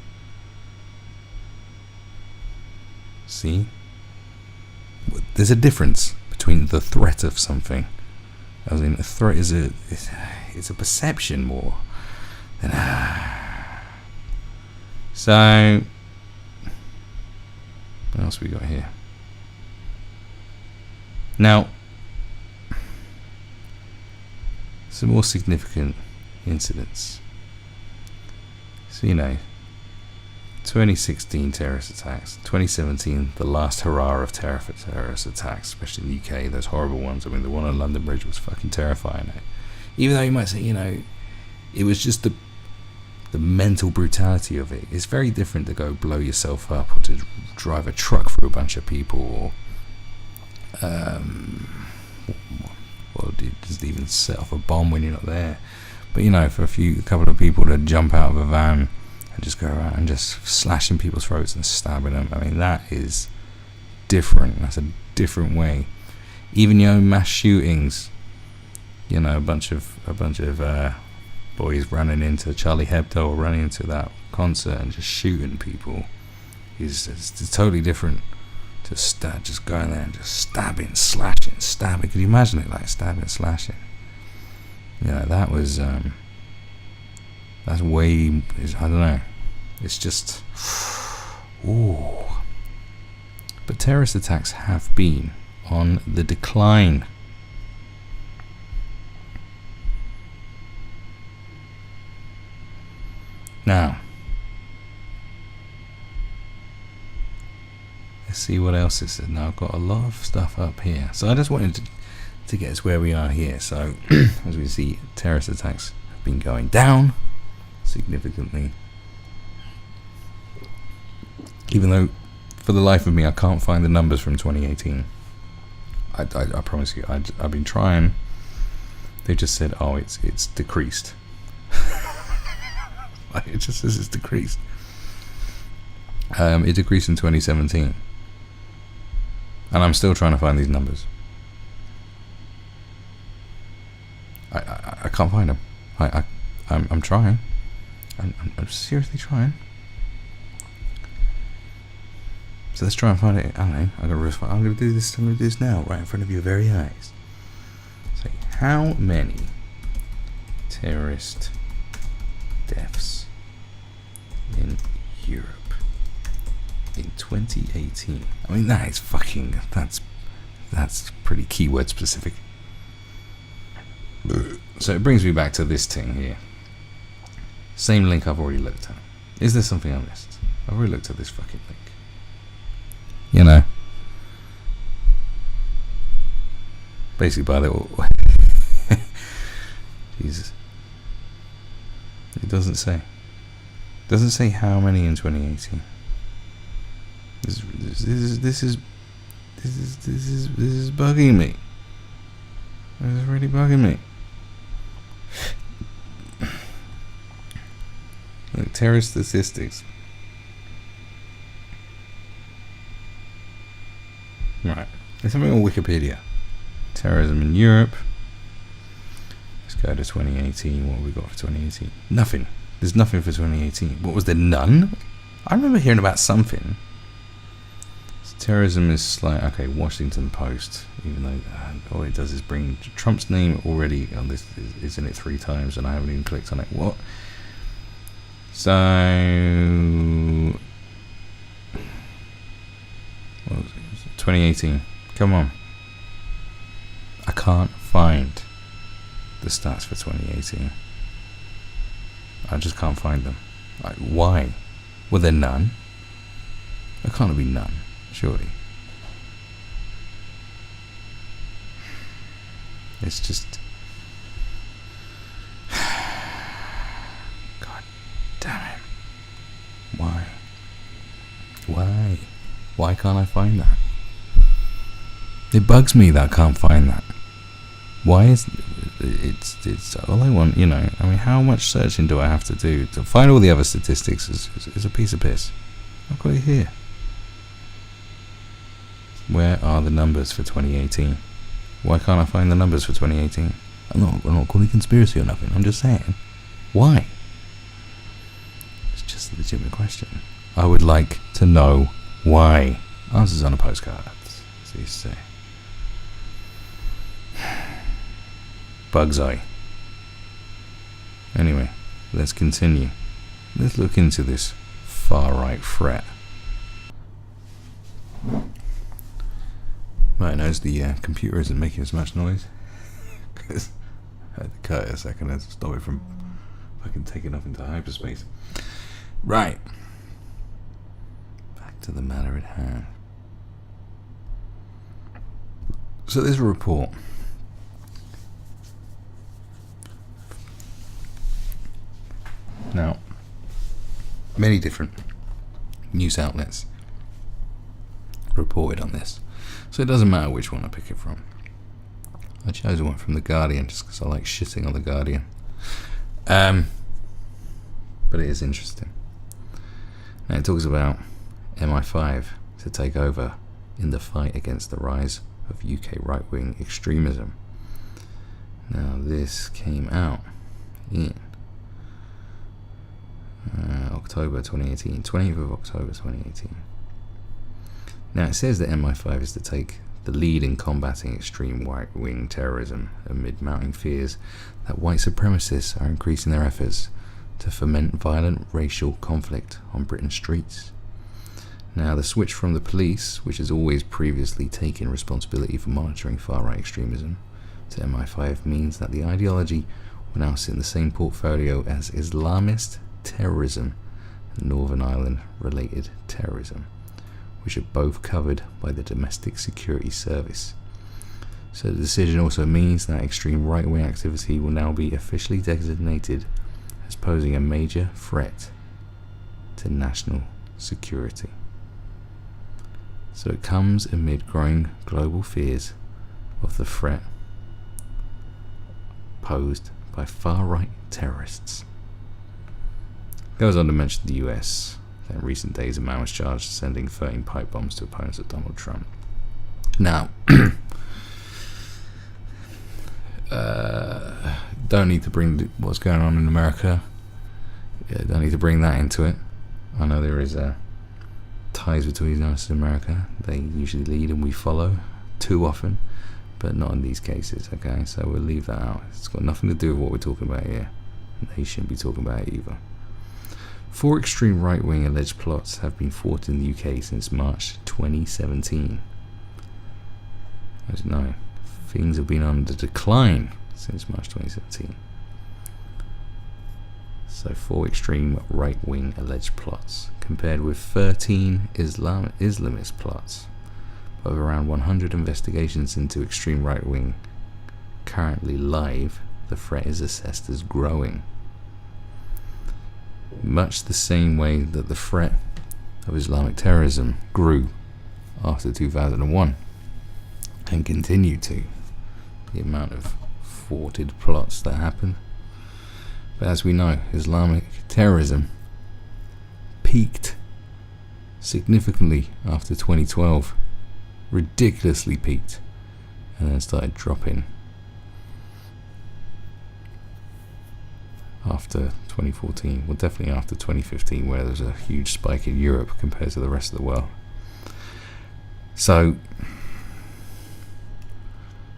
A: See? There's a difference between the threat of something. A threat is it's a perception more So, what else we got here? Now, some more significant incidents. So, 2016 terrorist attacks, 2017 the last hurrah of terrorist attacks, especially in the UK, those horrible ones. I mean, the one on London Bridge was fucking terrifying. Even though you might say, it was just the mental brutality of it. It's very different to go blow yourself up or to drive a truck through a bunch of people or just even set off a bomb when you're not there. But for a couple of people to jump out of a van and just go around and just slashing people's throats and stabbing them, I mean, that is different. That's a different way. Even mass shootings, a bunch of boys running into Charlie Hebdo or running into that concert and just shooting people it's totally different to just going there and just stabbing, slashing, stabbing. Could you imagine it, like stabbing, slashing? That was that's way, I don't know, it's just ooh. But terrorist attacks have been on the decline. Now, let's see what else is. Now, I've got a lot of stuff up here. So I just wanted to get us where we are here. So, as we see, terrorist attacks have been going down significantly. Even though, for the life of me, I can't find the numbers from 2018. I promise you, I've been trying. They just said, oh, it's decreased. It just says it's decreased. It decreased in 2017, and I'm still trying to find these numbers. I can't find them. I'm trying. I'm seriously trying. So let's try and find it. I don't know. I'm gonna do this. I'm gonna do this now, right in front of your very eyes. So, how many terrorist deaths in Europe in 2018? I mean, that is fucking, that's pretty keyword specific. So it brings me back to this thing here. Same link I've already looked at. Is there something I missed? I've already looked at this fucking link. Basically by the Jesus. It doesn't say. Doesn't say how many in 2018. This is bugging me. This is really bugging me. Look, terrorist statistics. Right. There's something on Wikipedia. Terrorism in Europe. Let's go to 2018. What have we got for 2018? Nothing. There's nothing for 2018. What was there? None? I remember hearing about something. So terrorism is like, okay, Washington Post. Even though all it does is bring Trump's name already on this, is in it 3 times, and I haven't even clicked on it. What? So, what was it? 2018. Come on. I can't find the stats for 2018. I just can't find them. Like, why? Were there none? There can't be none, surely. It's just... God damn it. Why? Why? Why can't I find that? It bugs me that I can't find that. Why is it's all I want, I mean, how much searching do I have to do to find all the other statistics is a piece of piss. I've got it here. Where are the numbers for 2018? Why can't I find the numbers for 2018? I'm not calling conspiracy or nothing. I'm just saying, why? It's just a legitimate question. I would like to know why. Answers on a postcard, as they used to say. Bug's eye. Anyway, let's continue. Let's look into this far-right threat. Right, notice the computer isn't making as much noise. Because I had to cut it a second to stop it from fucking taking off into hyperspace. Right. Back to the matter at hand. So there's a report. Now, many different news outlets reported on this, so it doesn't matter which one I pick it from. I chose one from The Guardian just because I like shitting on The Guardian. But it is interesting. Now it talks about MI5 to take over in the fight against the rise of UK right-wing extremism. Now this came out in October 2018, 20th of October 2018. Now it says that MI5 is to take the lead in combating extreme right-wing terrorism amid mounting fears that white supremacists are increasing their efforts to foment violent racial conflict on Britain's streets. Now the switch from the police, which has always previously taken responsibility for monitoring far-right extremism, to MI5 means that the ideology will now sit in the same portfolio as Islamist terrorism and Northern Ireland related terrorism, which are both covered by the Domestic Security Service. So the decision also means that extreme right-wing activity will now be officially designated as posing a major threat to national security. So it comes amid growing global fears of the threat posed by far-right terrorists. Goes on to mention the US. In recent days, a man was charged sending 13 pipe bombs to opponents of Donald Trump. Now, don't need to bring what's going on in America. Don't need to bring that into it. I know there is ties between us and America. They usually lead and we follow too often, but not in these cases. Okay, so we'll leave that out. It's got nothing to do with what we're talking about here. They shouldn't be talking about it either. 4 extreme right-wing alleged plots have been fought in the UK since March 2017. As you know, things have been on the decline since March 2017. So 4 extreme right-wing alleged plots, compared with 13 Islamist plots. Of around 100 investigations into extreme right-wing currently live, the threat is assessed as growing. Much the same way that the threat of Islamic terrorism grew after 2001 and continued to. The amount of thwarted plots that happened. But as we know, Islamic terrorism peaked significantly after 2012, ridiculously peaked, and then started dropping after 2014, well definitely after 2015, where there's a huge spike in Europe compared to the rest of the world. So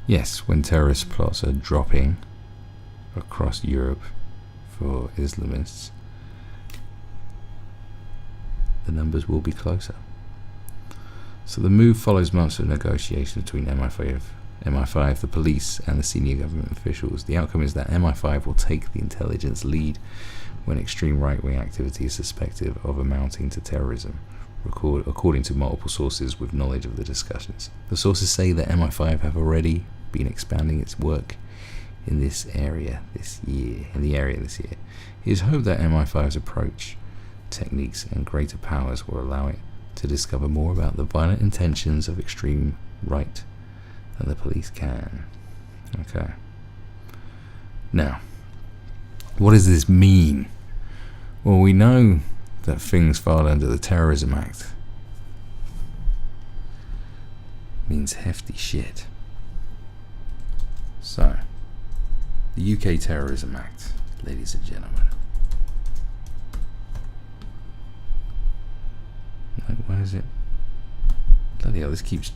A: yes, when terrorist plots are dropping across Europe for Islamists, the numbers will be closer. So the move follows months of negotiation between MI5, the police, and the senior government officials. The outcome is that MI5 will take the intelligence lead when extreme right-wing activity is suspected of amounting to terrorism, according to multiple sources with knowledge of the discussions. The sources say that MI5 have already been expanding its work in this area this year. It is hoped that MI5's approach, techniques, and greater powers will allow it to discover more about the violent intentions of extreme right than the police can. Okay. Now, what does this mean? Well, we know that things filed under the Terrorism Act means hefty shit. So, the UK Terrorism Act, ladies and gentlemen. Like, where is it? Bloody hell, this keeps...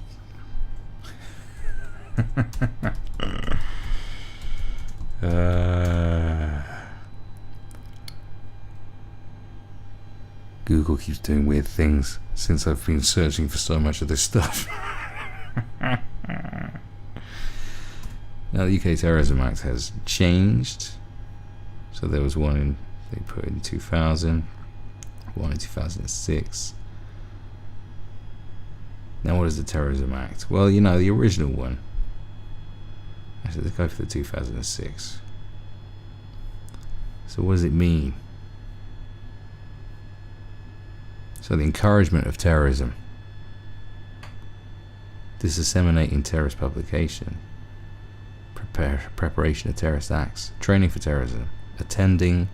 A: Google keeps doing weird things since I've been searching for so much of this stuff. Now the UK Terrorism Act has changed. So there was one in, they put in 2000, one in 2006. Now what is the Terrorism Act? Well, you know, the original one. Actually, let's go for the 2006. So what does it mean? So the encouragement of terrorism, disseminating terrorist publication, preparation of terrorist acts, training for terrorism, attendance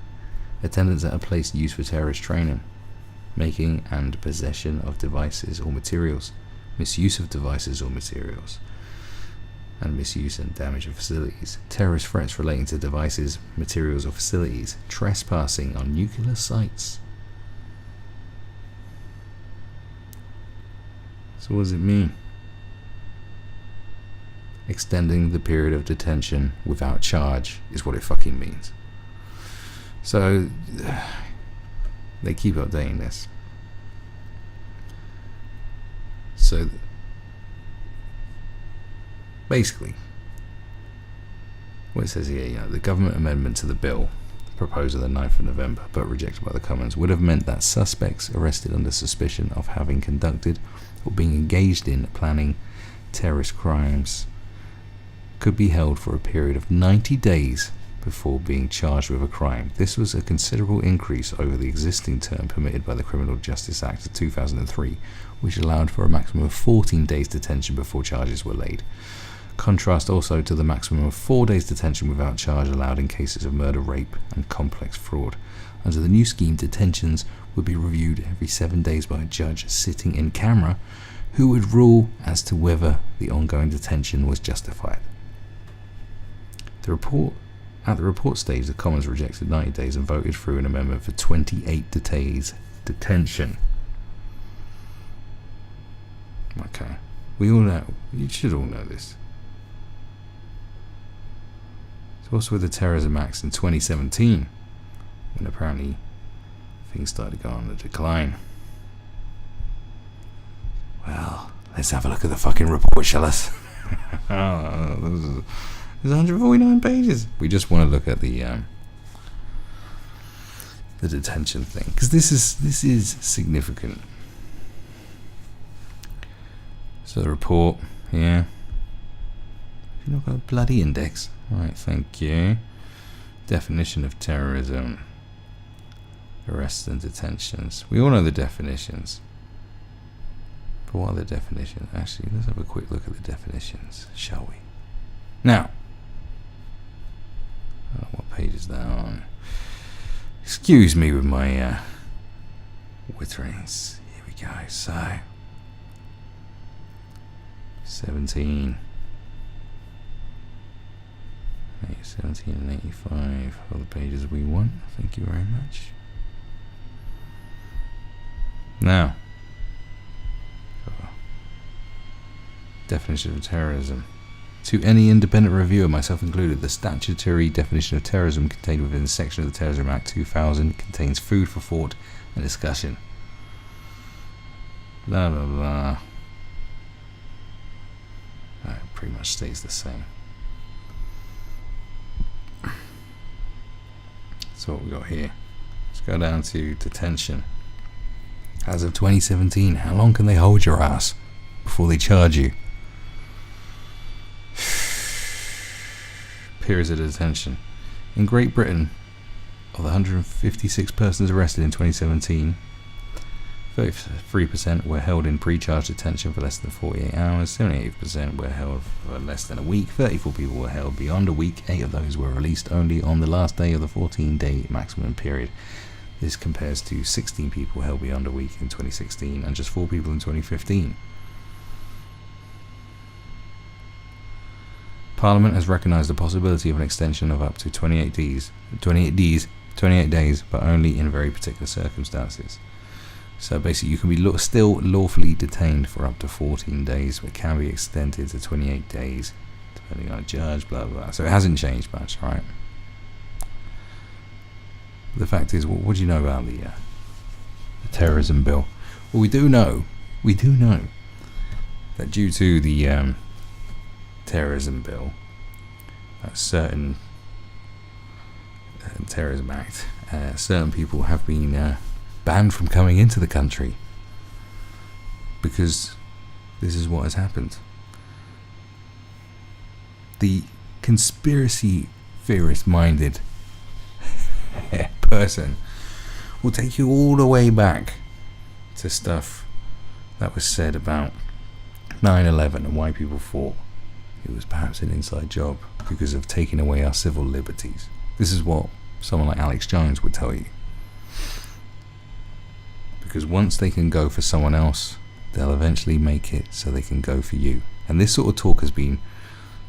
A: at a place used for terrorist training, making and possession of devices or materials, misuse of devices or materials, and misuse and damage of facilities, terrorist threats relating to devices, materials or facilities, trespassing on nuclear sites. So what does it mean? Extending the period of detention without charge is what it fucking means. So they keep updating this. So basically, what it says here, you know, the government amendment to the bill proposed on the 9th of November but rejected by the Commons would have meant that suspects arrested under suspicion of having conducted or being engaged in planning terrorist crimes could be held for a period of 90 days before being charged with a crime. This was a considerable increase over the existing term permitted by the Criminal Justice Act of 2003, which allowed for a maximum of 14 days detention before charges were laid. Contrast also to the maximum of 4 days detention without charge allowed in cases of murder, rape and complex fraud. Under the new scheme, detentions would be reviewed every 7 days by a judge sitting in camera who would rule as to whether the ongoing detention was justified. At the report stage, the Commons rejected 90 days and voted through an amendment for 28 days detention. Okay, we all know, you should all know this. So what's with the Terrorism Acts in 2017, when apparently things started to go on the decline? Well, let's have a look at the fucking report, shall us? There's 149 pages. We just want to look at the detention thing, because this is significant. So the report, yeah. Have you not got a bloody index? Right, thank you. Definition of terrorism. Arrests and detentions. We all know the definitions. But what are the definitions? Actually, let's have a quick look at the definitions, shall we? Now, what page is that on? Excuse me with my witterings. Here we go. So 17 and 85 are the pages we want. Thank you very much. Now, definition of terrorism. To any independent reviewer, myself included, the statutory definition of terrorism contained within the section of the Terrorism Act 2000 contains food for thought and discussion. Blah blah blah. It pretty much stays the same. So what we got here? Let's go down to detention. As of 2017, how long can they hold your ass before they charge you? Periods of detention. In Great Britain, of the 156 persons arrested in 2017, 33% were held in pre-charge detention for less than 48 hours, 78% were held for less than a week, 34 people were held beyond a week, 8 of those were released only on the last day of the 14-day maximum period. This compares to 16 people held beyond a week in 2016 and just 4 people in 2015. Parliament has recognised the possibility of an extension of up to 28 days, but only in very particular circumstances. So basically you can be still lawfully detained for up to 14 days, but can be extended to 28 days, depending on a judge, blah, blah, blah. So it hasn't changed much, right? The fact is, what do you know about the the terrorism bill. Well, we do know that due to the terrorism bill, a certain terrorism act, certain people have been banned from coming into the country, because this is what has happened. The conspiracy theorist minded person will take you all the way back to stuff that was said about 9/11 and why people thought it was perhaps an inside job because of taking away our civil liberties. This is what someone like Alex Jones would tell you. Because once they can go for someone else, they'll eventually make it so they can go for you. And this sort of talk has been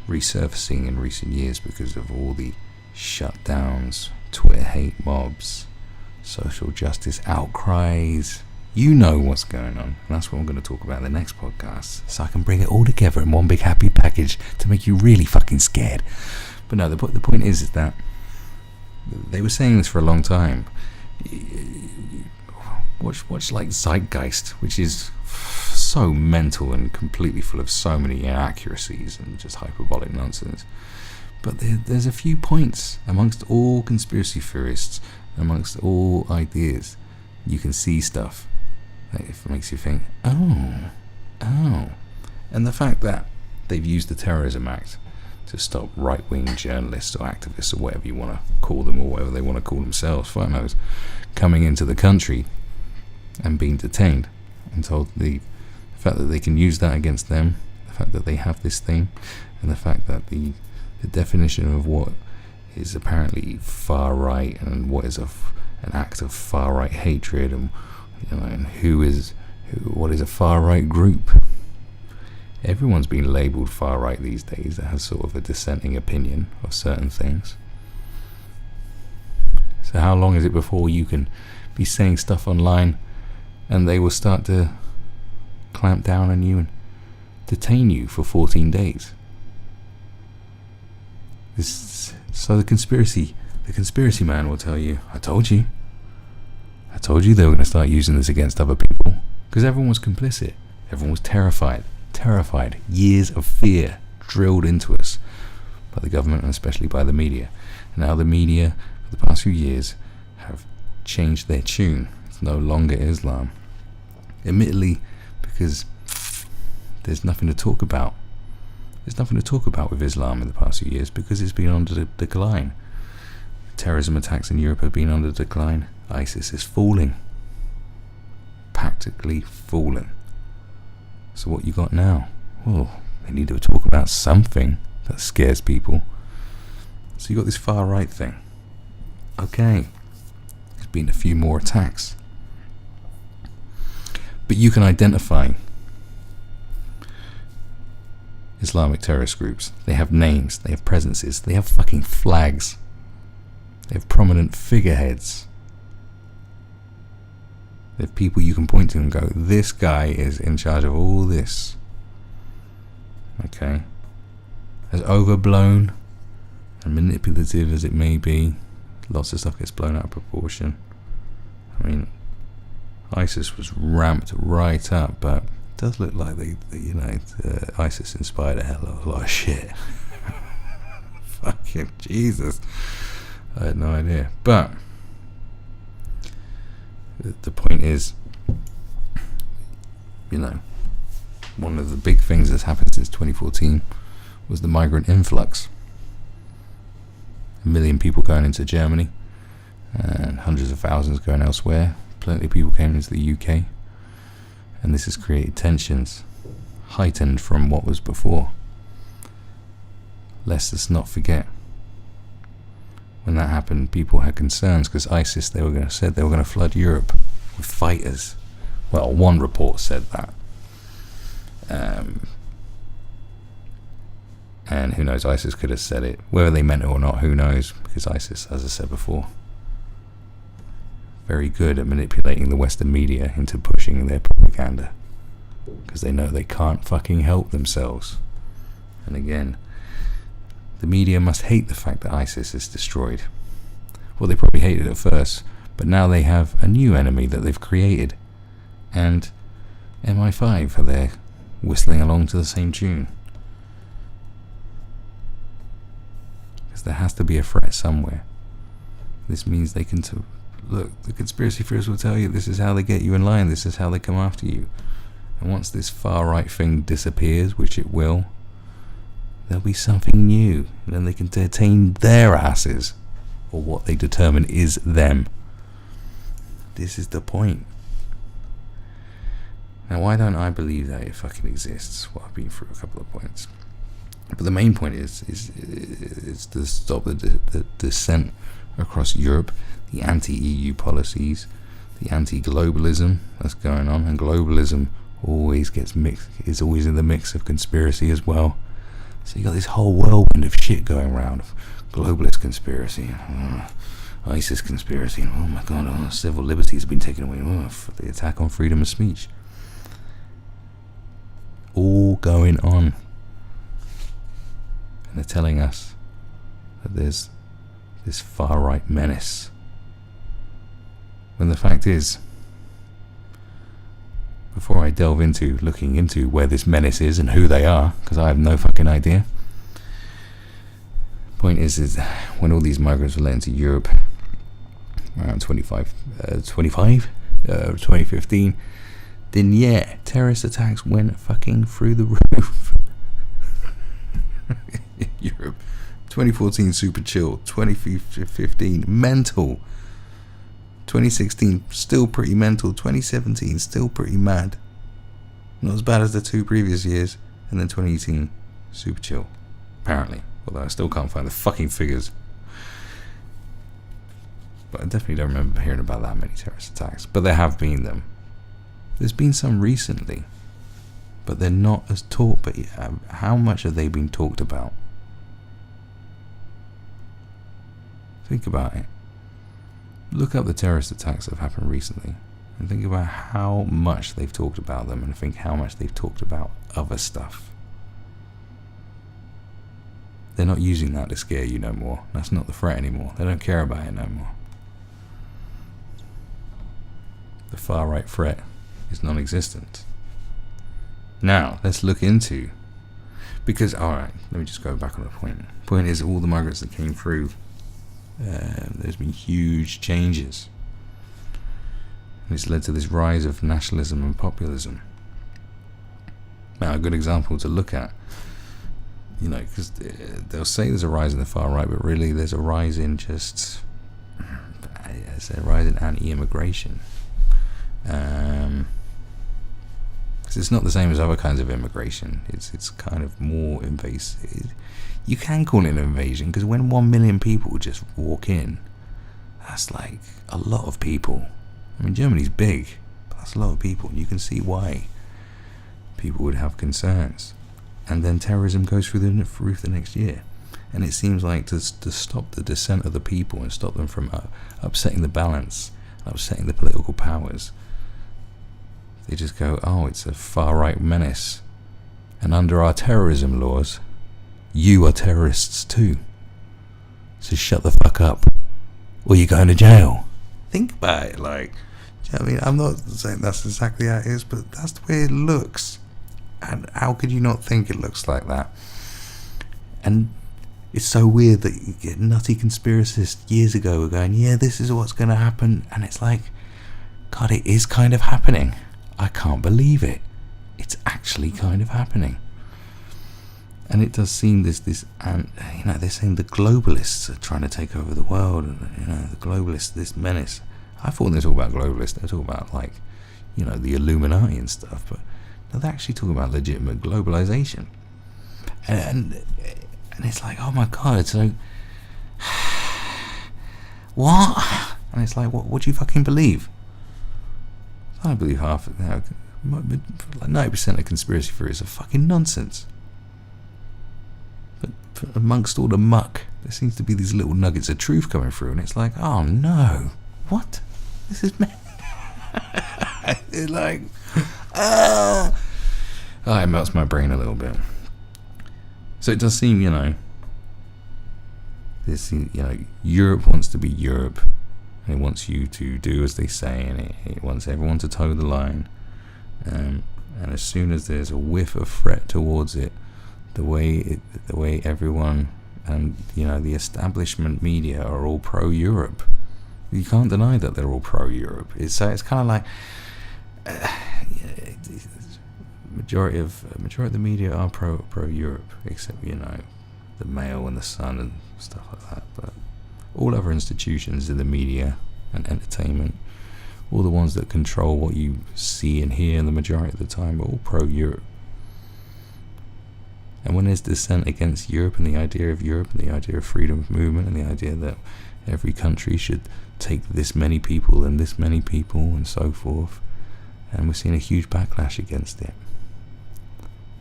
A: resurfacing in recent years because of all the shutdowns, Twitter hate mobs, social justice outcries. You know what's going on, and that's what I'm going to talk about in the next podcast, so I can bring it all together in one big happy package to make you really fucking scared. But no, the point is that they were saying this for a long time. Watch like Zeitgeist, which is so mental and completely full of so many inaccuracies and just hyperbolic nonsense. But there's a few points amongst all conspiracy theorists, amongst all ideas. You can see stuff that makes you think, oh. And the fact that they've used the Terrorism Act to stop right-wing journalists or activists or whatever you want to call them, or whatever they want to call themselves, fuck knows, coming into the country and being detained, and told the fact that they can use that against them, the fact that they have this thing, and the fact that the definition of what is apparently far right and what is an act of far right hatred, and and what is a far right group. Everyone's been labelled far right these days that has sort of a dissenting opinion of certain things. So how long is it before you can be saying stuff online and they will start to clamp down on you and detain you for 14 days? So the conspiracy man will tell you, I told you they were going to start using this against other people, because everyone was complicit. Everyone was terrified. Years of fear drilled into us by the government, and especially by the media. And now the media, for the past few years, have changed their tune. It's no longer Islam. Admittedly, because there's nothing to talk about. There's nothing to talk about with Islam in the past few years because it's been under the decline. Terrorism attacks in Europe have been under decline. ISIS is falling. Practically falling. So what you got now? Well, they need to talk about something that scares people. So you got this far right thing. Okay. There's been a few more attacks. But you can identify Islamic terrorist groups. They have names, they have presences, they have fucking flags. They have prominent figureheads. They have people you can point to and go, this guy is in charge of all this. Okay? As overblown and manipulative as it may be, lots of stuff gets blown out of proportion. I mean, ISIS was ramped right up, but it does look like ISIS inspired a hell of a lot of shit. Fucking Jesus. I had no idea. But the point is, one of the big things that's happened since 2014 was the migrant influx. 1 million people going into Germany and hundreds of thousands going elsewhere. Plenty of people came into the UK, and this has created tensions heightened from what was before. Let's not forget, when that happened, people had concerns because ISIS, they were going to flood Europe with fighters. Well, one report said that. And who knows, ISIS could have said it. Whether they meant it or not, who knows, because ISIS, as I said before, very good at manipulating the Western media into pushing their propaganda, because they know they can't fucking help themselves. And again, the media must hate the fact that ISIS is destroyed. Well, they probably hated it at first, But now they have a new enemy that they've created, and MI5 are there whistling along to the same tune. Because there has to be a threat somewhere. This means they can look, the conspiracy theorists will tell you this is how they get you in line, this is how they come after you. And once this far right thing disappears, which it will, there'll be something new, and then they can detain their asses, or what they determine is them. This is the point. Now, why don't I believe that it fucking exists? Well, I've been through a couple of points, but the main point is to stop the descent across Europe, the anti-EU policies, the anti-globalism that's going on, and globalism always gets mixed, is always in the mix of conspiracy as well. So you got this whole whirlwind of shit going around, of globalist conspiracy, ISIS conspiracy, and oh my god, civil liberties have been taken away, for the attack on freedom of speech. All going on. And they're telling us that there's this far right menace. When the fact is, before I delve into looking into where this menace is and who they are, because I have no fucking idea. Point is when all these migrants were let into Europe around 2015, then yeah, terrorist attacks went fucking through the roof. Europe, 2014 super chill, 2015 mental, 2016 still pretty mental, 2017 still pretty mad, not as bad as the 2 previous years, and then 2018 super chill, apparently, although I still can't find the fucking figures. But I definitely don't remember hearing about that many terrorist attacks, but there have been them. There's been some recently, but they're not as talked. But how much have they been talked about? Think about it. Look up the terrorist attacks that have happened recently, and think about how much they've talked about them, and think how much they've talked about other stuff. They're not using that to scare you no more. That's not the threat anymore. They don't care about it no more. The far right threat is non-existent. Now, let's look into, because, alright, let me just go back on the point. The point is, all the migrants that came through, there's been huge changes. And it's led to this rise of nationalism and populism. Now, a good example to look at, you know, because they'll say there's a rise in the far right, but really there's a rise in just, there's a rise in anti-immigration. Because it's not the same as other kinds of immigration. It's kind of more invasive. You can call it an invasion, because when 1 million people just walk in, that's like a lot of people. I mean, Germany's big, but that's a lot of people. You can see why people would have concerns. And then terrorism goes through the roof the next year. And it seems like to stop the descent of the people and stop them from upsetting the balance, upsetting the political powers, they just go, oh, it's a far-right menace. And under our terrorism laws, you are terrorists too. So shut the fuck up, or you're going to jail. Think about it, like, do you know what I mean? I'm not saying that's exactly how it is, but that's the way it looks. And how could you not think it looks like that? And it's so weird that you get nutty conspiracists years ago were going, yeah, this is what's going to happen. And it's like, God, it is kind of happening. I can't believe it. It's actually kind of happening. And it does seem and you know, they're saying the globalists are trying to take over the world, and you know, the globalists, this menace. I thought they were talking about globalists, they were talking about, like, you know, the Illuminati and stuff, but no, they're actually talking about legitimate globalization. And it's like, oh my God, so what? And it's like, what do you fucking believe? I don't believe half of it. Like 90% of conspiracy theories are fucking nonsense. But amongst all the muck, there seems to be these little nuggets of truth coming through, and it's like, oh no, what? This is me. It's like, oh, it melts my brain a little bit. So it does seem, you know, Europe wants to be Europe, and it wants you to do as they say, and it wants everyone to toe the line. And as soon as there's a whiff of threat towards it, the way everyone and the establishment media are all pro-Europe. You can't deny that they're all pro-Europe. It's kind of like majority of the media are pro-Europe, except the Mail and the Sun and stuff like that. But all other institutions in the media and entertainment, all the ones that control what you see and hear, the majority of the time, are all pro-Europe. And when there's dissent against Europe and the idea of Europe and the idea of freedom of movement and the idea that every country should take this many people and this many people and so forth, and we're seeing a huge backlash against it,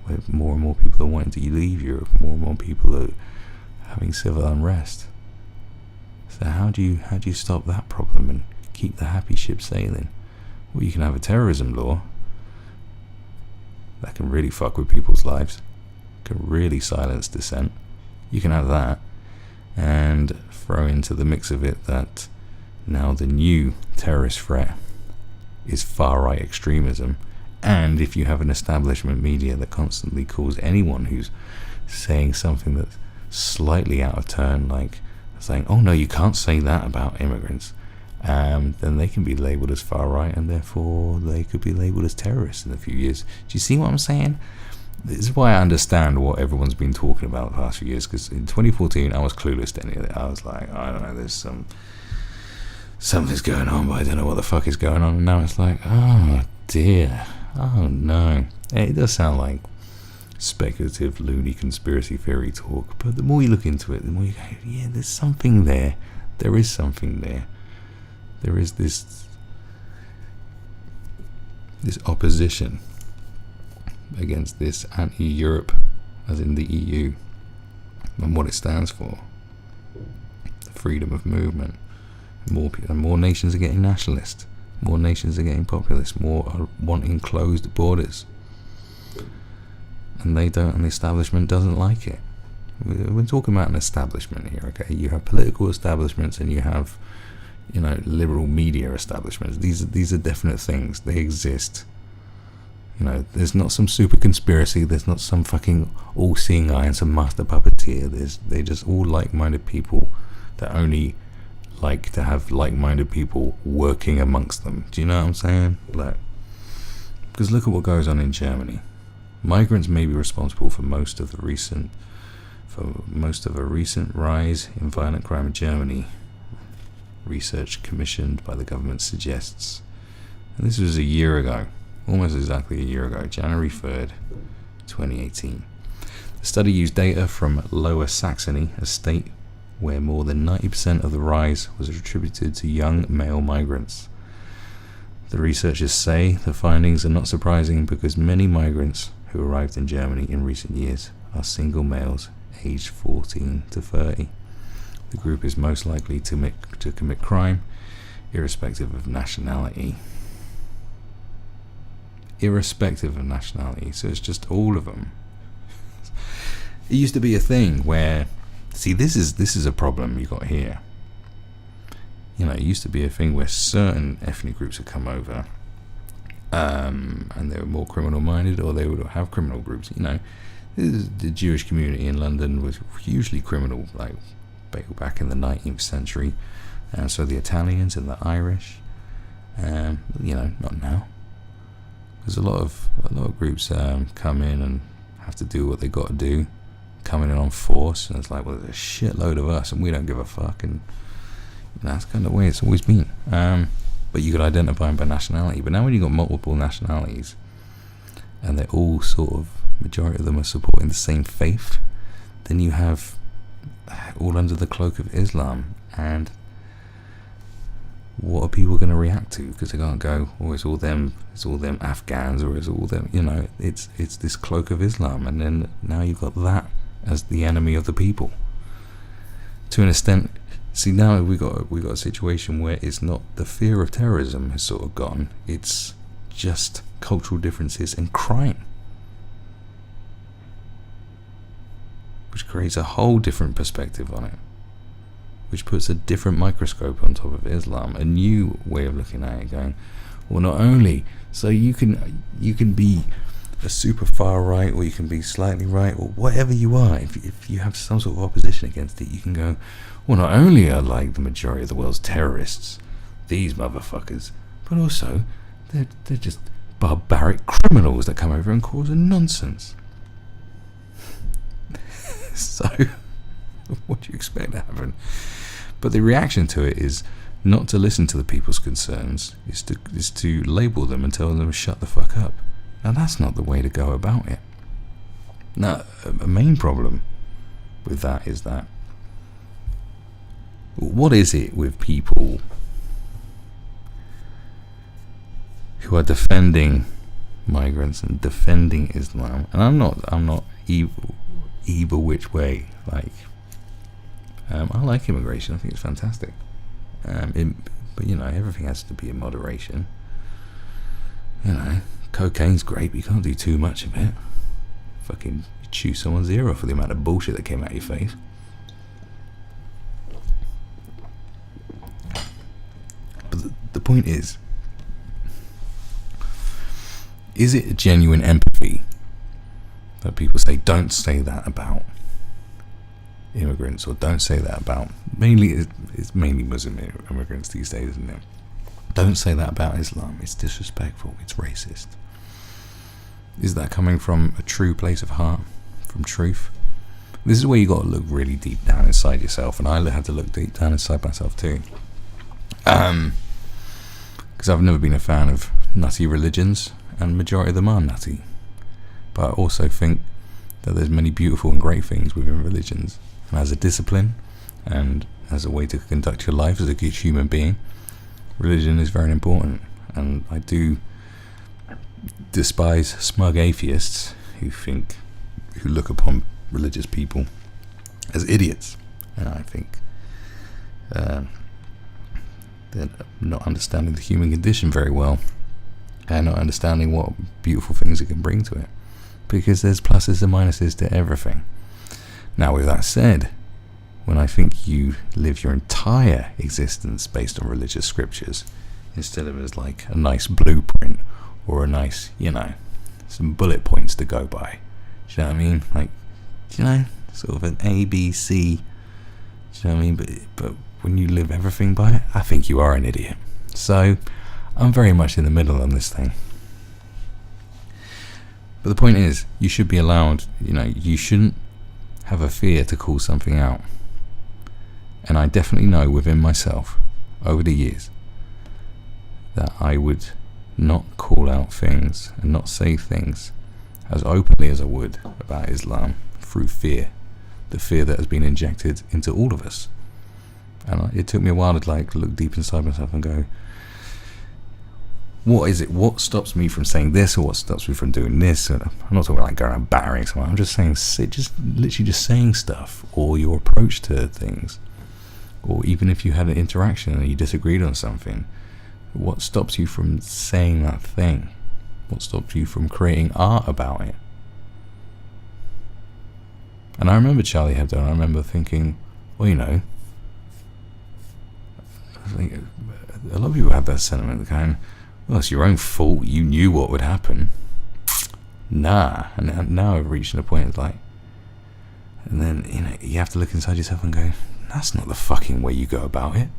A: where more and more people are wanting to leave Europe, more and more people are having civil unrest. So how do you stop that problem and keep the happy ship sailing? Well, you can have a terrorism law that can really fuck with people's lives, can really silence dissent. You can have that, and throw into the mix of it that now the new terrorist threat is far-right extremism. And if you have an establishment media that constantly calls anyone who's saying something that's slightly out of turn, like saying, oh no, you can't say that about immigrants, then they can be labelled as far-right, and therefore they could be labelled as terrorists in a few years. Do you see what I'm saying? This is why I understand what everyone's been talking about the past few years, because in 2014 I was clueless to any of it. I was like, I don't know, there's something's going on, but I don't know what the fuck is going on. And now it's like, oh dear, oh no. It does sound like speculative, loony conspiracy theory talk, but the more you look into it, the more you go, yeah, there's something there. There is something there. There is this opposition against this anti-Europe, as in the EU, and what it stands for. Freedom of movement. More nations are getting nationalist. More nations are getting populist. More are wanting closed borders. And the establishment doesn't like it. We're talking about an establishment here, okay? You have political establishments and you have, liberal media establishments. These are definite things. They exist. There's not some super conspiracy. There's not some fucking all-seeing eye and some master puppeteer. They're just all like-minded people that only like to have like-minded people working amongst them. Do you know what I'm saying? Because look at what goes on in Germany. Migrants may be responsible for most of a recent rise in violent crime in Germany. Research commissioned by the government suggests. And this was a year ago. Almost exactly a year ago, January 3rd, 2018. The study used data from Lower Saxony, a state where more than 90% of the rise was attributed to young male migrants. The researchers say the findings are not surprising because many migrants who arrived in Germany in recent years are single males aged 14 to 30. The group is most likely to commit crime, irrespective of nationality. So it's just all of them. It used to be a thing where, see, this is a problem you got here. It used to be a thing where certain ethnic groups would come over, and they were more criminal minded, or they would have criminal groups. The Jewish community in London was hugely criminal, like back in the 19th century, and so the Italians and the Irish, not now. There's a lot of groups come in and have to do what they got to do, coming in on force, and it's like, well, there's a shitload of us and we don't give a fuck, and that's kind of the way it's always been. But you could identify them by nationality. But now when you've got multiple nationalities and they're all sort of, majority of them are supporting the same faith, then you have all under the cloak of Islam. And what are people going to react to? Because they can't go, oh, it's all them Afghans, or it's all them, it's this cloak of Islam. And then now you've got that as the enemy of the people. To an extent, see, now we got a situation where it's not the fear of terrorism has sort of gone, it's just cultural differences and crime, which creates a whole different perspective on it. which puts a different microscope on top of Islam, a new way of looking at it, going, well, not only, so you can be a super far right, or you can be slightly right, or whatever you are. If you have some sort of opposition against it, you can go, well, not only are like the majority of the world's terrorists these motherfuckers, but also they're just barbaric criminals that come over and cause a nonsense. So, what do you expect to happen? But the reaction to it is not to listen to the people's concerns, is to label them and tell them to shut the fuck up. Now that's not the way to go about it. Now, a main problem with that is that, what is it with people who are defending migrants and defending Islam? And I'm not evil which way. Like, I like immigration. I think it's fantastic. But you know, everything has to be in moderation. You know, cocaine's great, but you can't do too much of it. Fucking chew someone's ear off for the amount of bullshit that came out of your face. But the point is it a genuine empathy that people say, don't say that about immigrants, or don't say that about, it's mainly Muslim immigrants these days, isn't it? Don't say that about Islam, it's disrespectful, it's racist. Is that coming from a true place of heart, from truth? This is where you got to look really deep down inside yourself, and I had to look deep down inside myself too, because I've never been a fan of nutty religions, and majority of them are nutty. But I also think that there's many beautiful and great things within religions, and as a discipline and as a way to conduct your life as a good human being, religion is very important. And I do despise smug atheists who look upon religious people as idiots, and I think they're not understanding the human condition very well, and not understanding what beautiful things it can bring to it, because there's pluses and minuses to everything. Now, with that said, when I think you live your entire existence based on religious scriptures, instead of as like a nice blueprint or a nice, you know, some bullet points to go by, do you know what I mean? Like, do you know, sort of an A, B, C, do you know what I mean? But when you live everything by it, I think you are an idiot. So I'm very much in the middle on this thing. But the point is, you should be allowed, you know, you shouldn't have a fear to call something out. And I definitely know within myself, over the years, that I would not call out things and not say things as openly as I would about Islam through fear. The fear that has been injected into all of us. And it took me a while to like look deep inside myself and go, what is it? What stops me from saying this, or what stops me from doing this? And I'm not talking about like going around battering someone. I'm just saying, literally just saying stuff, or your approach to things, or even if you had an interaction and you disagreed on something. What stops you from saying that thing? What stops you from creating art about it? And I remember Charlie Hebdo, and I remember thinking, well, you know, I think a lot of people have that sentiment, kind, well, it's your own fault, you knew what would happen. Nah. And now I've reached a point, it's like, and then, you know, you have to look inside yourself and go, that's not the fucking way you go about it.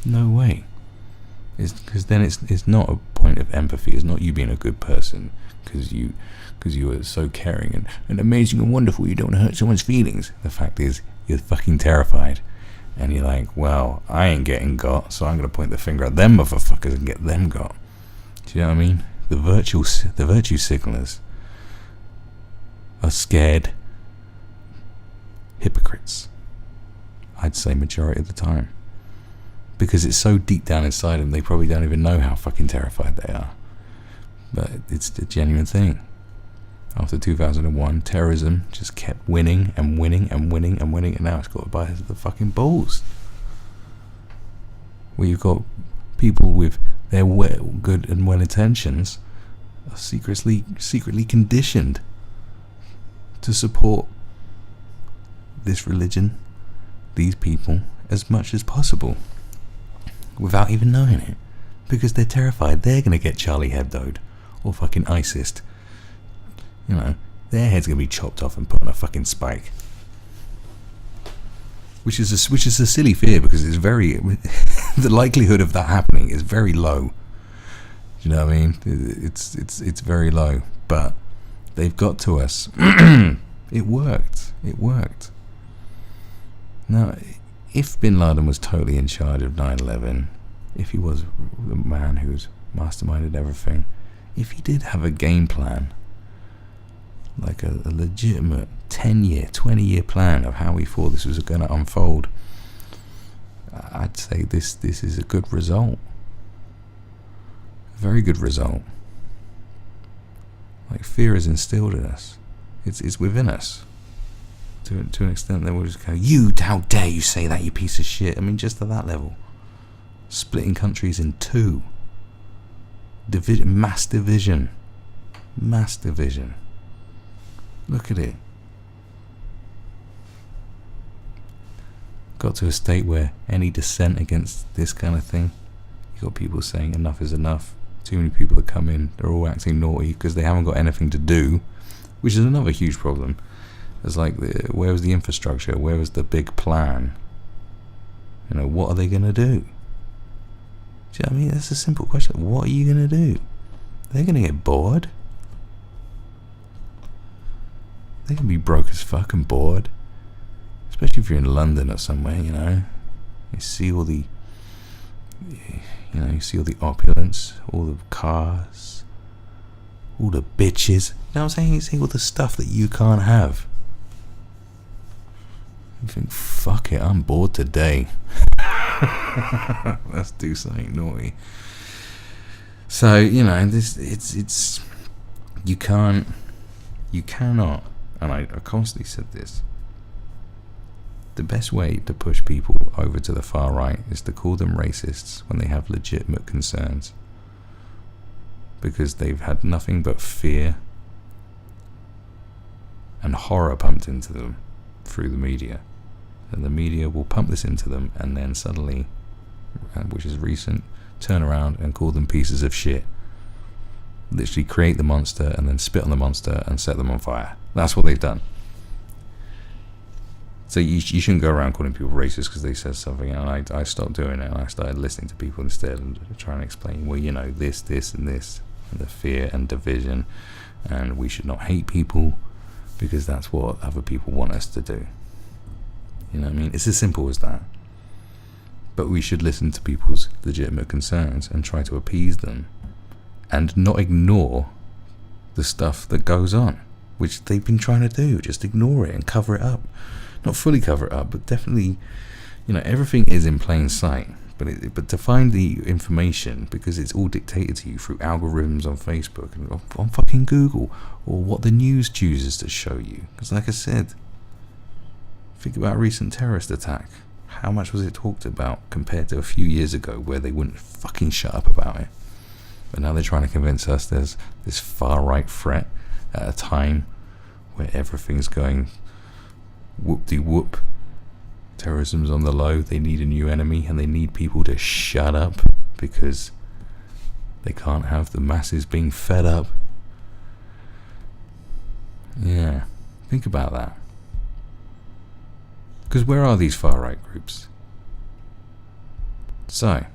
A: No way. Because then it's not a point of empathy. It's not you being a good person because you are so caring and amazing and wonderful. You don't want to hurt someone's feelings. The fact is, you're fucking terrified, and you're like, well, I ain't getting got, so I'm gonna point the finger at them motherfuckers and get them got. Do you know what I mean? The virtue signalers are scared hypocrites. I'd say majority of the time. Because it's so deep down inside them, they probably don't even know how fucking terrified they are. But it's a genuine thing. After 2001, terrorism just kept winning and winning and winning and winning, and now it's got by the fucking balls. Where you've got people with their good and well intentions are secretly conditioned to support this religion, these people, as much as possible without even knowing it, because they're terrified they're going to get Charlie Hebdo'd or fucking ISIS. You know, their head's going to be chopped off and put on a fucking spike. Which is a silly fear, because it's very the likelihood of that happening is very low. Do you know what I mean? It's very low, but they've got to us. It worked. Now, if Bin Laden was totally in charge of 9/11, if he was the man who's masterminded everything, if he did have a game plan, like a legitimate 10-year, 20-year plan of how he thought this was going to unfold, I'd say this is a good result. A very good result. Like, fear is instilled in us. It's within us. To an extent that we'll just go, how dare you say that, you piece of shit. I mean, just at that level. Splitting countries in two. Mass division. Look at it. Got to a state where any dissent against this kind of thing, you got people saying enough is enough. Too many people that come in, they're all acting naughty because they haven't got anything to do, which is another huge problem. It's like, where was the infrastructure? Where was the big plan? You know, what are they going to do? Do you know what I mean? That's a simple question. What are you going to do? They're going to get bored. They can be broke as fuck and bored. Especially if you're in London or somewhere, you know. You see all the opulence, all the cars, all the bitches. You know what I'm saying? You see all the stuff that you can't have. You think, fuck it, I'm bored today. Let's do something naughty. So, you know, it's you cannot, and I constantly said this, the best way to push people over to the far right is to call them racists when they have legitimate concerns, because they've had nothing but fear and horror pumped into them through the media, and the media will pump this into them, and then suddenly, which is recent, turn around and call them pieces of shit. Literally create the monster and then spit on the monster and set them on fire. That's what they've done. So you shouldn't go around calling people racist because they said something, and I stopped doing it, and I started listening to people instead and trying to explain, well, you know, this and this, and the fear and division, and we should not hate people because that's what other people want us to do. You know what I mean? It's as simple as that. But we should listen to people's legitimate concerns and try to appease them, and not ignore the stuff that goes on, which they've been trying to do. Just ignore it and cover it up. Not fully cover it up, but definitely, you know, everything is in plain sight. But to find the information, because it's all dictated to you through algorithms on Facebook and on fucking Google, or what the news chooses to show you. Because like I said, think about a recent terrorist attack. How much was it talked about compared to a few years ago where they wouldn't fucking shut up about it? But now they're trying to convince us there's this far-right threat at a time where everything's going whoop-de-whoop. Terrorism's on the low, they need a new enemy, and they need people to shut up because they can't have the masses being fed up. Yeah, think about that. Because where are these far-right groups? So,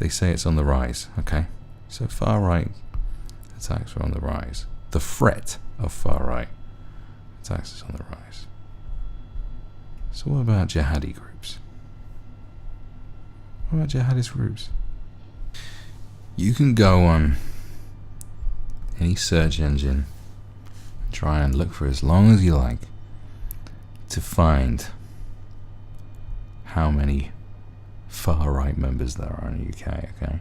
A: they say it's on the rise, okay? So far-right attacks are on the rise. The threat of far-right attacks is on the rise. So what about jihadi groups? What about jihadist groups? You can go on any search engine and try and look for as long as you like to find how many far-right members there are in the UK, okay?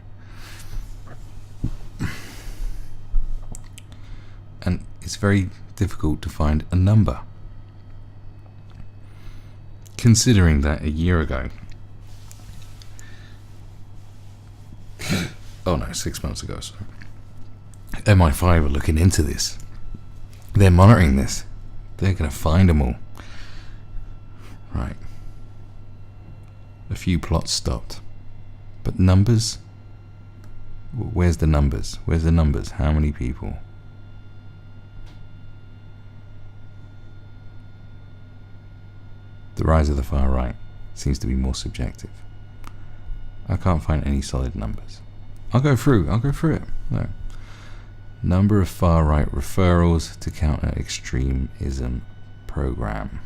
A: And it's very difficult to find a number, considering that a year ago, 6 months ago, sorry, MI5 are looking into this. They're monitoring this. They're going to find them all. Right. A few plots stopped. But numbers? Where's the numbers? Where's the numbers? How many people? The rise of the far right seems to be more subjective. I can't find any solid numbers. I'll go through it. No. Number of far right referrals to counter extremism program.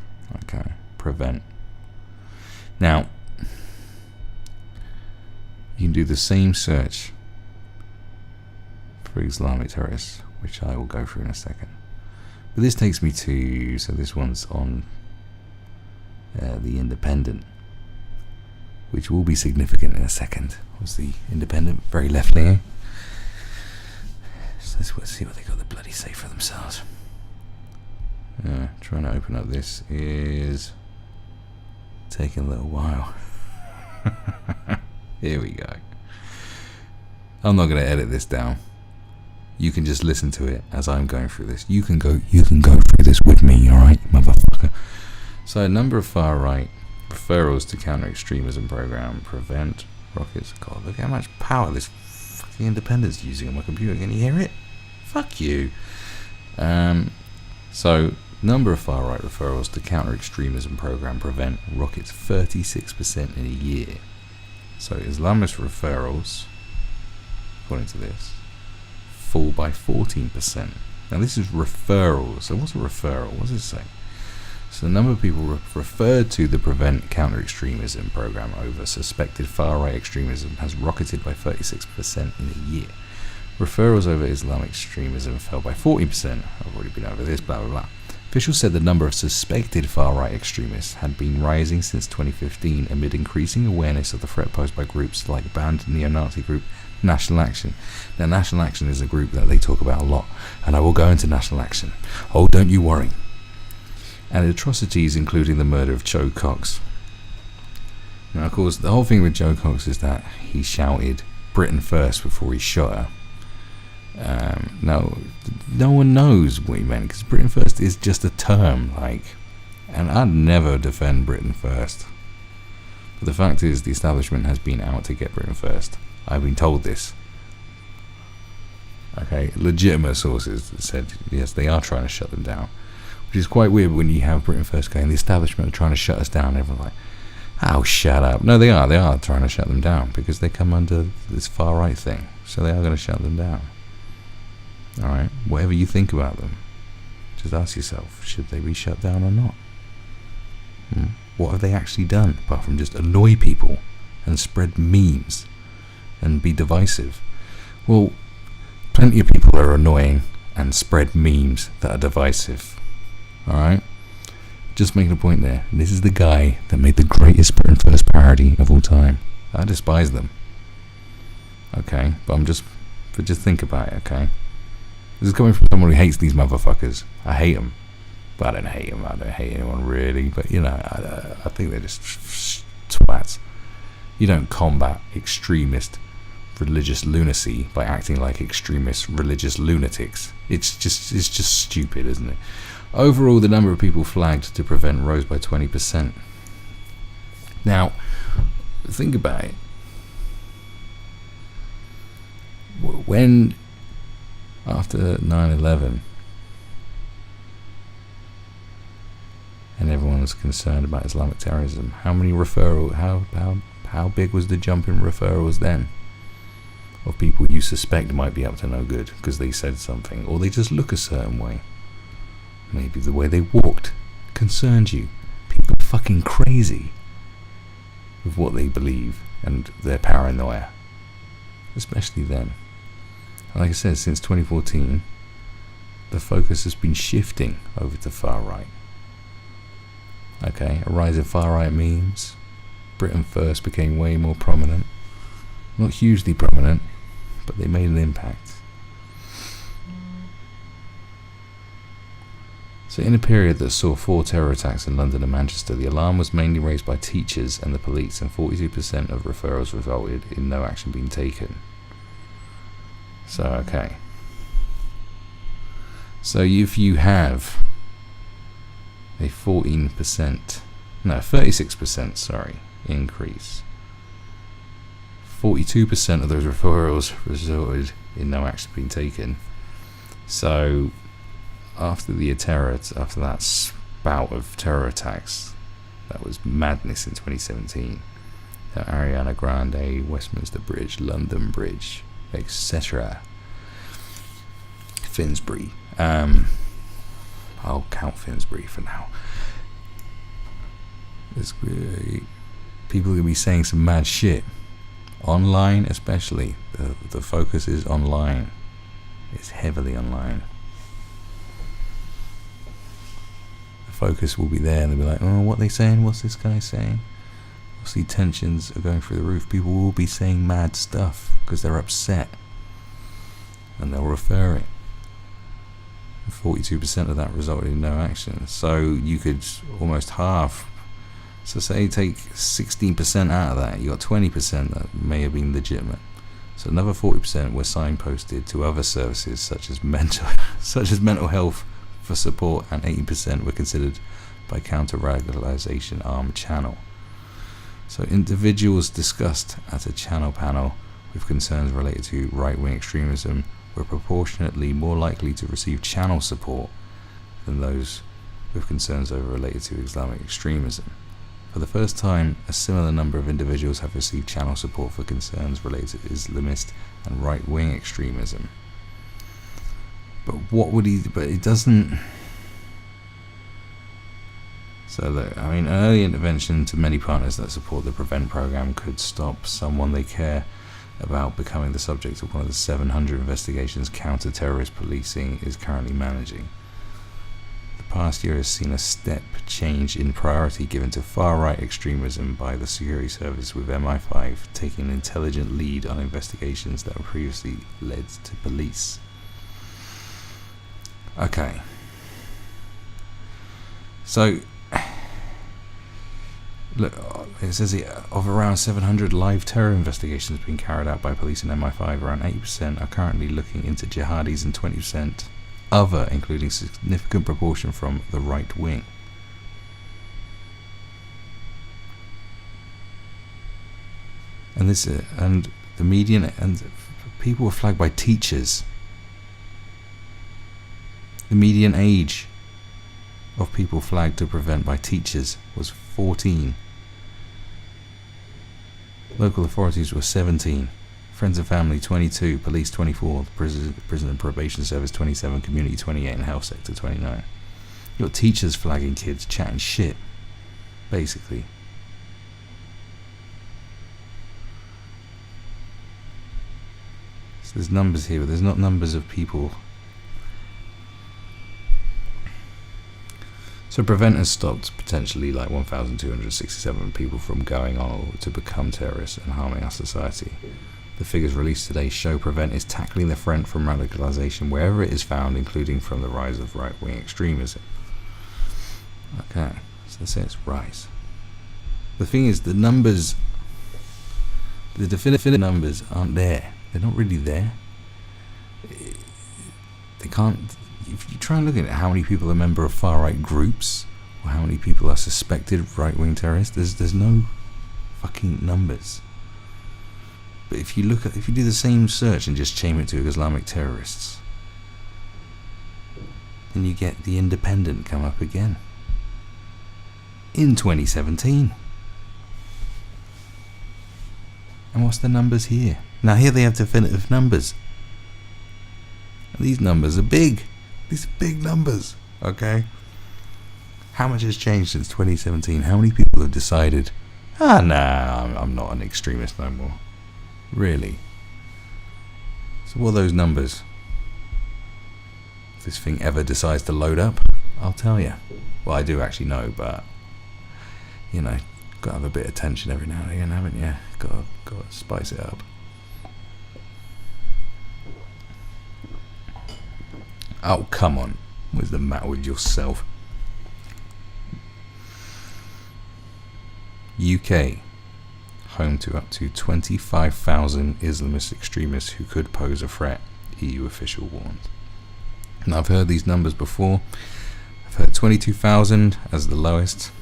A: Okay. Prevent. Now, you can do the same search for Islamic terrorists, which I will go through in a second. But this takes me to, so this one's on the Independent, which will be significant in a second. Was the Independent very left-leaning? So let's see what they got to bloody say for themselves. Trying to open up this is taking a little while. Here we go. I'm not going to edit this down. You can just listen to it as I'm going through this. You can go through this with me, alright, motherfucker. So, a number of far right referrals to counter extremism program, prevent rockets. God, look how much power this fucking Independent's using on my computer. Can you hear it? Fuck you. So, number of far right referrals to counter extremism program, prevent rockets 36% in a year. So, Islamist referrals, according to this, fall by 14%. Now, this is referrals. So, what's a referral? What does it say? So the number of people referred to the Prevent Counter-Extremism program over suspected far-right extremism has rocketed by 36% in a year. Referrals over Islamic extremism fell by 40%. I've already been over this, blah, blah, blah. Officials said the number of suspected far-right extremists had been rising since 2015 amid increasing awareness of the threat posed by groups like banned neo-Nazi group National Action. Now, National Action is a group that they talk about a lot, and I will go into National Action. Oh, don't you worry. And atrocities including the murder of Jo Cox. Now, of course, the whole thing with Jo Cox is that he shouted Britain first before he shot her. Now, no one knows what he meant, because Britain first is just a term, and I'd never defend Britain first. But the fact is, the establishment has been out to get Britain first. I've been told this. Okay, legitimate sources said, yes, they are trying to shut them down. Which is quite weird when you have Britain first going, the establishment are trying to shut us down. Everyone's like, oh, shut up. No, they are trying to shut them down because they come under this far right thing. So they are going to shut them down. Alright, whatever you think about them, just ask yourself, should they be shut down or not? What have they actually done apart from just annoy people and spread memes and be divisive? Well, plenty of people are annoying and spread memes that are divisive. Alright? Just making a point there. This is the guy that made the greatest Britain First parody of all time. I despise them. Okay? But just think about it, okay? This is coming from someone who hates these motherfuckers. I hate them. But I don't hate them. I don't hate anyone really. But, I think they're just twats. You don't combat extremist religious lunacy by acting like extremist religious lunatics. It's just stupid, isn't it? Overall, the number of people flagged to prevent rose by 20%. Now, think about it. When, after 9/11, and everyone was concerned about Islamic terrorism, how big was the jump in referrals then? Of people you suspect might be up to no good because they said something, or they just look a certain way. Maybe the way they walked concerned you. People are fucking crazy with what they believe and their paranoia, especially then. And like I said, since 2014, the focus has been shifting over to far right. Okay, a rise in far right memes. Britain First became way more prominent. Not hugely prominent, but they made an impact. So in a period that saw 4 terror attacks in London and Manchester, the alarm was mainly raised by teachers and the police, and 42% of referrals resulted in no action being taken. So, okay. So if you have a 36%, increase. 42% of those referrals resulted in no action being taken. So after that spout of terror attacks, that was madness in 2017. The Ariana Grande, Westminster Bridge, London Bridge, etc. Finsbury. I'll count Finsbury for now. People are going to be saying some mad shit. Online especially. The focus is online. It's heavily online. The focus will be there and they'll be like, oh, what are they saying? What's this guy saying? Obviously tensions are going through the roof. People will be saying mad stuff because they're upset. And they'll refer it. 42% of that resulted in no action. So you could almost half. So say take 16% out of that, you got 20% that may have been legitimate. So another 40% were signposted to other services such as mental health for support, and 80% were considered by counter-radicalization armed channel. So individuals discussed at a channel panel with concerns related to right-wing extremism were proportionately more likely to receive channel support than those with concerns related to Islamic extremism. For the first time, a similar number of individuals have received channel support for concerns related to Islamist and right-wing extremism. But it doesn't... So look, early intervention to many partners that support the PREVENT program could stop someone they care about becoming the subject of one of the 700 investigations counter-terrorist policing is currently managing. The past year has seen a step change in priority given to far-right extremism by the security service, with MI5 taking an intelligent lead on investigations that were previously led to police. Okay. So, look, it says here, of around 700 live terror investigations being carried out by police and MI5, around 80% are currently looking into jihadis and 20% other, including significant proportion from the right wing. And the median, and people were flagged by teachers. The median age of people flagged to PREVENT by teachers was 14. Local authorities were 17. Friends and family 22, police 24, prison and probation service 27, community 28, and health sector 29. You got teachers flagging kids, chatting shit, basically. So there's numbers here, but there's not numbers of people. So PREVENT has stopped potentially like 1,267 people from going on to become terrorists and harming our society. The figures released today show PREVENT is tackling the threat from radicalization wherever it is found, including from the rise of right-wing extremism. Okay, so they say it's rise. The thing is, the numbers, the definitive numbers aren't there. They're not really there. They can't. If you try and look at how many people are a member of far-right groups, or how many people are suspected right-wing terrorists, there's no fucking numbers. But if you do the same search and just chain it to Islamic terrorists, then you get The Independent come up again in 2017. And what's the numbers here? Now here they have definitive numbers. And these numbers are big. These are big numbers, okay? How much has changed since 2017? How many people have decided, I'm not an extremist no more? Really? So what are those numbers? If this thing ever decides to load up, I'll tell you. Well, I do actually know, but, gotta have a bit of tension every now and again, haven't you? Gotta spice it up. Oh, come on. What's the matter with yourself? UK, home to up to 25,000 Islamist extremists who could pose a threat, EU official warned. Now, I've heard these numbers before. I've heard 22,000 as the lowest.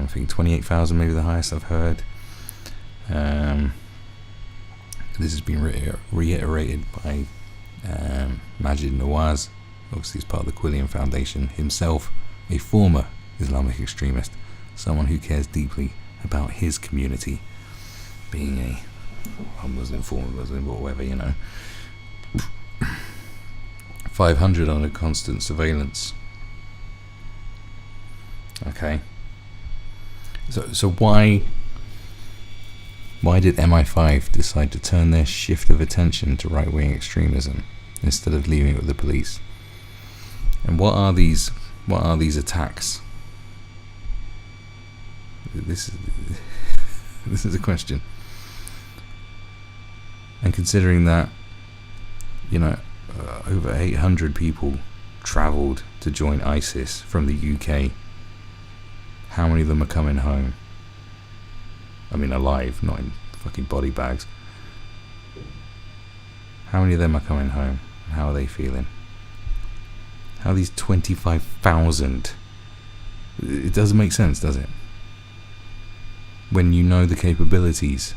A: I think 28,000, maybe the highest I've heard. This has been reiterated by Majid Nawaz. Obviously, he's part of the Quillian Foundation, himself a former Islamic extremist, someone who cares deeply about his community, being a Muslim, former Muslim, or whatever, 500 under constant surveillance. Okay. So why did MI5 decide to turn their shift of attention to right-wing extremism instead of leaving it with the police? And what are these attacks? This is a question. And considering that, over 800 people travelled to join ISIS from the UK, how many of them are coming home? I mean, alive, not in fucking body bags. How many of them are coming home? And how are they feeling? How are these 25,000? It doesn't make sense, does it? When you know the capabilities,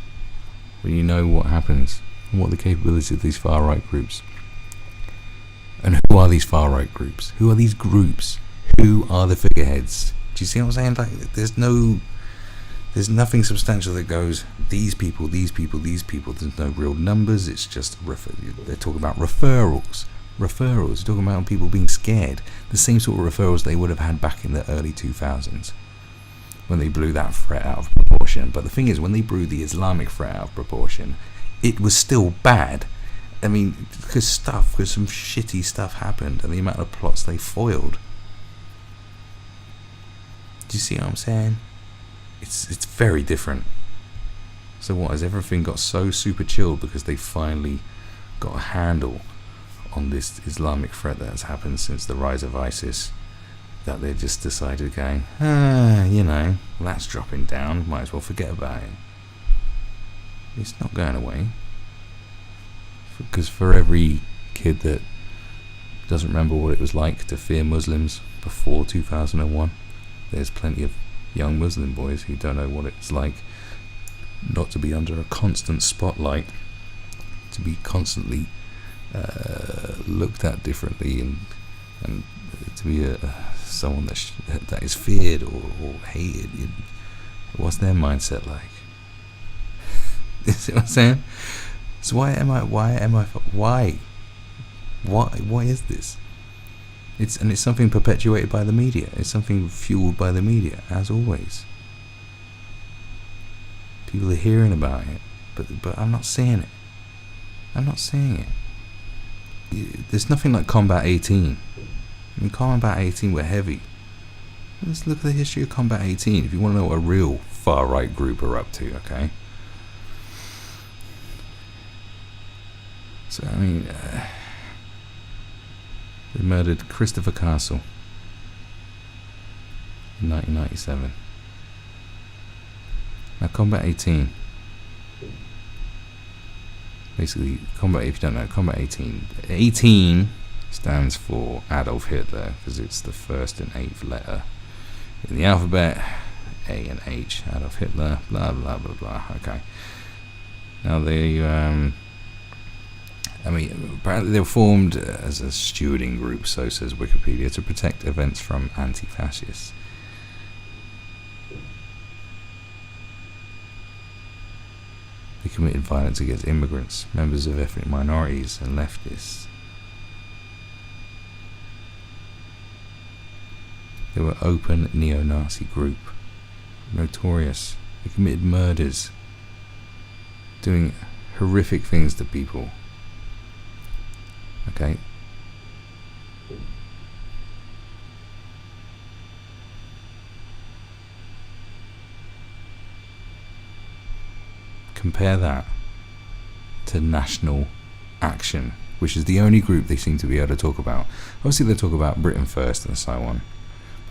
A: when you know what happens, and what the capabilities of these far-right groups. And who are these far-right groups? Who are these groups? Who are the figureheads? Do you see what I'm saying? Like, there's nothing substantial that goes, these people. There's no real numbers. It's just, they're talking about referrals. You're talking about people being scared. The same sort of referrals they would have had back in the early 2000s when they blew that threat out of proportion. But the thing is, when they blew the Islamic threat out of proportion, it was still bad. I mean, because some shitty stuff happened, and the amount of plots they foiled. Do you see what I'm saying? It's very different. So what, has everything got so super chilled because they finally got a handle on this Islamic threat that has happened since the rise of ISIS, that they just decided going, that's dropping down, might as well forget about it? It's not going away. Because for every kid that doesn't remember what it was like to fear Muslims before 2001, there's plenty of young Muslim boys who don't know what it's like not to be under a constant spotlight, to be constantly looked at differently, and to be someone that is feared or hated. What's their mindset like? You see what I'm saying? So why is this? It's something perpetuated by the media. It's something fueled by the media, as always. People are hearing about it, but I'm not seeing it. I'm not seeing it. There's nothing like Combat 18. I mean, Combat 18 were heavy. Let's look at the history of Combat 18 if you want to know what a real far-right group are up to, okay? So, I mean, they murdered Christopher Castle in 1997. Now, Combat 18, basically, if you don't know, Combat 18 stands for Adolf Hitler, because it's the first and eighth letter in the alphabet, A and H, Adolf Hitler, blah, blah, blah, blah, okay. Now, apparently they were formed as a stewarding group, so says Wikipedia, to protect events from anti-fascists. They committed violence against immigrants, members of ethnic minorities, and leftists. They were open neo-Nazi group, notorious. They committed murders, doing horrific things to people. Okay. Compare that to National Action, which is the only group they seem to be able to talk about. Obviously they talk about Britain First and so on,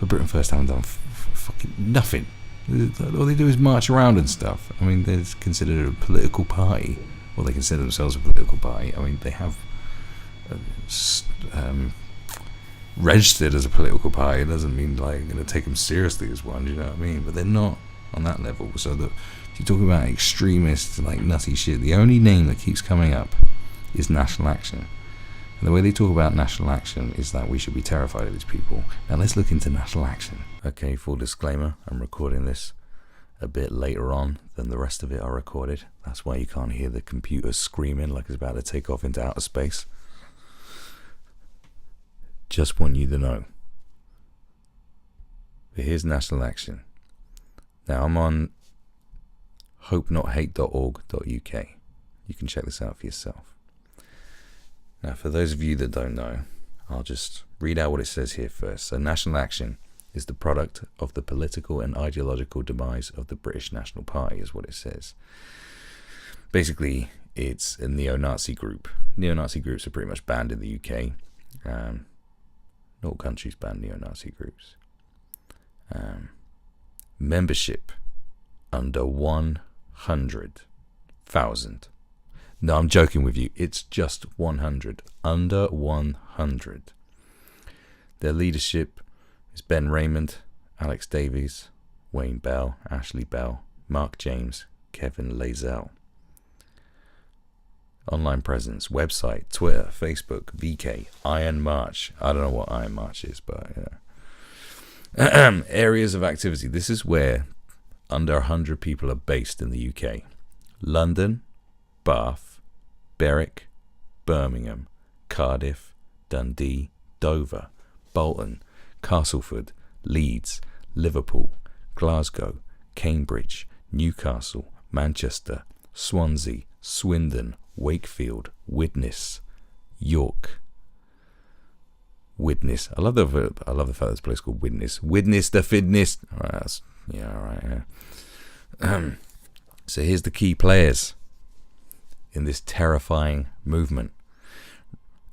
A: but Britain First haven't done fucking nothing. All they do is march around and stuff. I mean, they're considered a political party, or they consider themselves a political party. I mean, they have registered as a political party. It doesn't mean like going to take them seriously as one. Do you know what I mean? But they're not on that level. So if you talk about extremists, like nutty shit, the only name that keeps coming up is National Action. And the way they talk about National Action is that we should be terrified of these people. Now let's look into National Action. Okay, full disclaimer, I'm recording this a bit later on than the rest of it I recorded. That's why you can't hear the computer screaming like it's about to take off into outer space. Just want you to know. But here's National Action. Now I'm on hopenothate.org.uk. You can check this out for yourself. Now, for those of you that don't know, I'll just read out what it says here first. So, National Action is the product of the political and ideological demise of the British National Party, is what it says. Basically, it's a neo-Nazi group. Neo-Nazi groups are pretty much banned in the UK. Not all countries ban neo-Nazi groups. Membership under 100,000. No, I'm joking with you. It's just 100. Under 100. Their leadership is Ben Raymond, Alex Davies, Wayne Bell, Ashley Bell, Mark James, Kevin Lazell. Online presence, website, Twitter, Facebook, VK, Iron March. I don't know what Iron March is, but yeah. Areas of activity. This is where under 100 people are based in the UK. London, Bath, Berwick, Birmingham, Cardiff, Dundee, Dover, Bolton, Castleford, Leeds, Liverpool, Glasgow, Cambridge, Newcastle, Manchester, Swansea, Swindon, Wakefield, Widnes, York. Widnes. I love the fact there's a place called Widnes. Widnes the Fidnes. Alright, yeah. So here's the key players in this terrifying movement.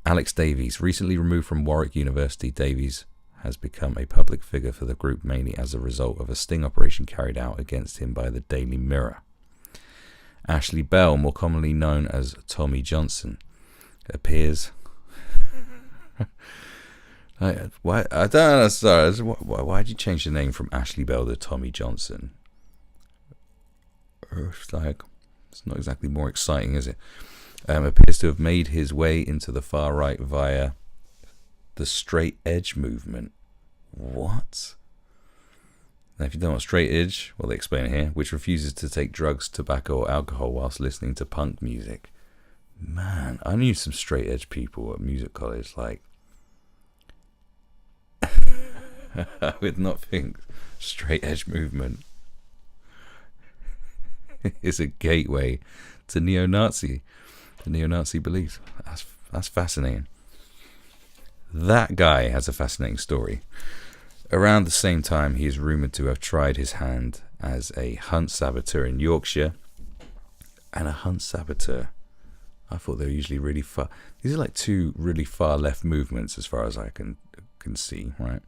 A: Alex Davies, recently removed from Warwick University, Davies has become a public figure for the group mainly as a result of a sting operation carried out against him by the Daily Mirror. Ashley Bell, more commonly known as Tommy Johnson, appears... Why? I don't know. Sorry. Why did you change the name from Ashley Bell to Tommy Johnson? It's not exactly more exciting, is it? Appears to have made his way into the far right via the straight edge movement. What? Now, if you don't know what straight edge, well, they explain it here, which refuses to take drugs, tobacco, or alcohol whilst listening to punk music. Man, I knew some straight edge people at music college. Like, I would not think straight edge movement is a gateway to neo-Nazi beliefs. That's fascinating. That guy has a fascinating story. Around the same time, he is rumoured to have tried his hand as a hunt saboteur in Yorkshire. And a hunt saboteur, I thought they were usually really far. These are like two really far left movements as far as I can see, right?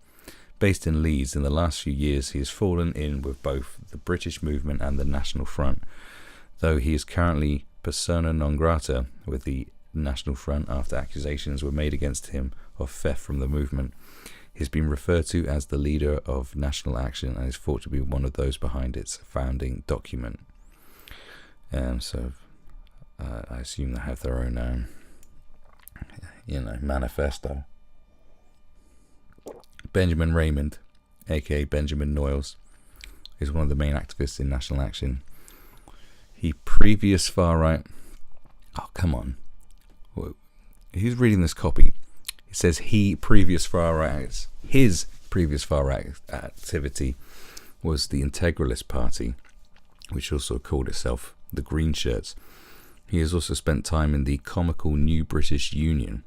A: Based in Leeds, in the last few years he has fallen in with both the British movement and the National Front, though he is currently persona non grata with the National Front after accusations were made against him of theft from the movement. He's been referred to as the leader of National Action and is thought to be one of those behind its founding document. So I assume they have their own, manifesto. Benjamin Raymond, aka Benjamin Noyles, is one of the main activists in National Action. He previous far right. Oh, come on. Who's reading this copy? It says his previous far right activity was the Integralist Party, which also called itself the Green Shirts. He has also spent time in the comical New British Union.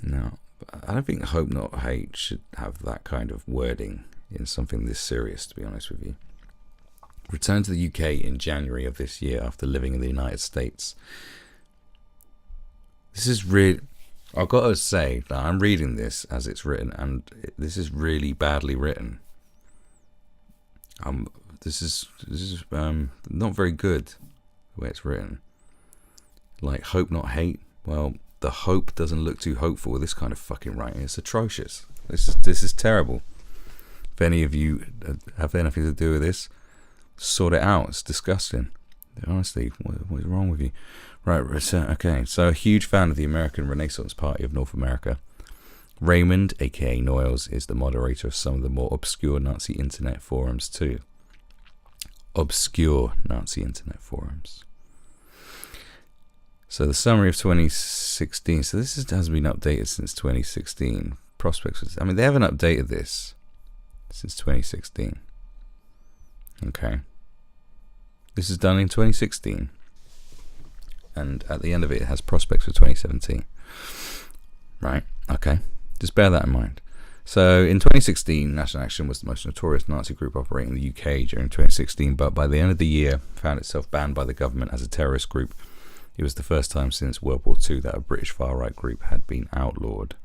A: Now, I don't think Hope Not Hate should have that kind of wording in something this serious, to be honest with you. Returned to the UK in January of this year after living in the United States. This is really... I've got to say that I'm reading this as it's written, and this is really badly written. This is not very good the way it's written. Like, Hope Not Hate. Well, the hope doesn't look too hopeful with this kind of fucking writing. It's atrocious. This is terrible. If any of you have anything to do with this, sort it out. It's disgusting. Honestly, what is wrong with you? Right, okay. So a huge fan of the American Renaissance Party of North America. Raymond, aka Noyles, is the moderator of some of the more obscure Nazi internet forums too. Obscure Nazi internet forums. So the summary of 2016. So this hasn't been updated since 2016. Prospects. I mean, they haven't updated this since 2016. Okay. This is done in 2016. And at the end of it, it has prospects for 2017. Right? Okay. Just bear that in mind. So in 2016, National Action was the most notorious Nazi group operating in the UK during 2016, but by the end of the year, found itself banned by the government as a terrorist group. It was the first time since World War II that a British far-right group had been outlawed.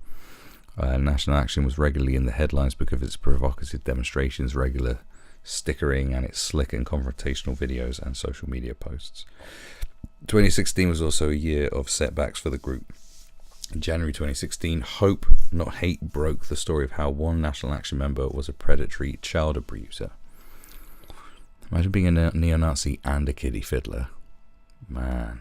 A: National Action was regularly in the headlines because of its provocative demonstrations, regular stickering, and its slick and confrontational videos and social media posts. 2016 was also a year of setbacks for the group. In January 2016, Hope, not Hate, broke the story of how one National Action member was a predatory child abuser. Imagine being a neo-Nazi and a kiddie fiddler. Man.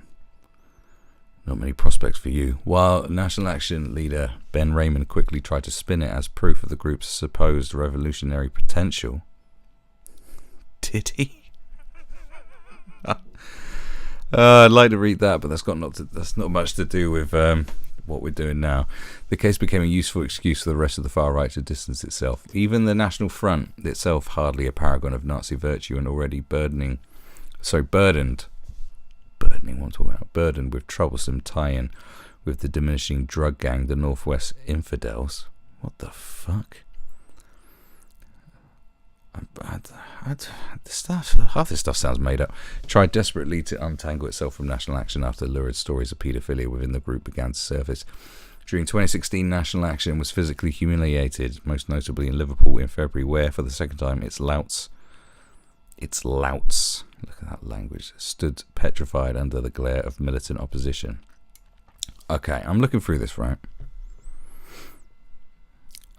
A: Not many prospects for you. While National Action leader Ben Raymond quickly tried to spin it as proof of the group's supposed revolutionary potential. Did he? I'd like to read that, but that's not much to do with what we're doing now. The case became a useful excuse for the rest of the far right to distance itself. Even the National Front, itself hardly a paragon of Nazi virtue and already burdened with troublesome tie-in with the diminishing drug gang, the Northwest Infidels. What the fuck? Half this stuff sounds made up. Tried desperately to untangle itself from National Action after lurid stories of paedophilia within the group began to surface. During 2016, National Action was physically humiliated, most notably in Liverpool in February, where, for the second time, its louts, look at that language, stood petrified under the glare of militant opposition. Okay, I'm looking through this, right?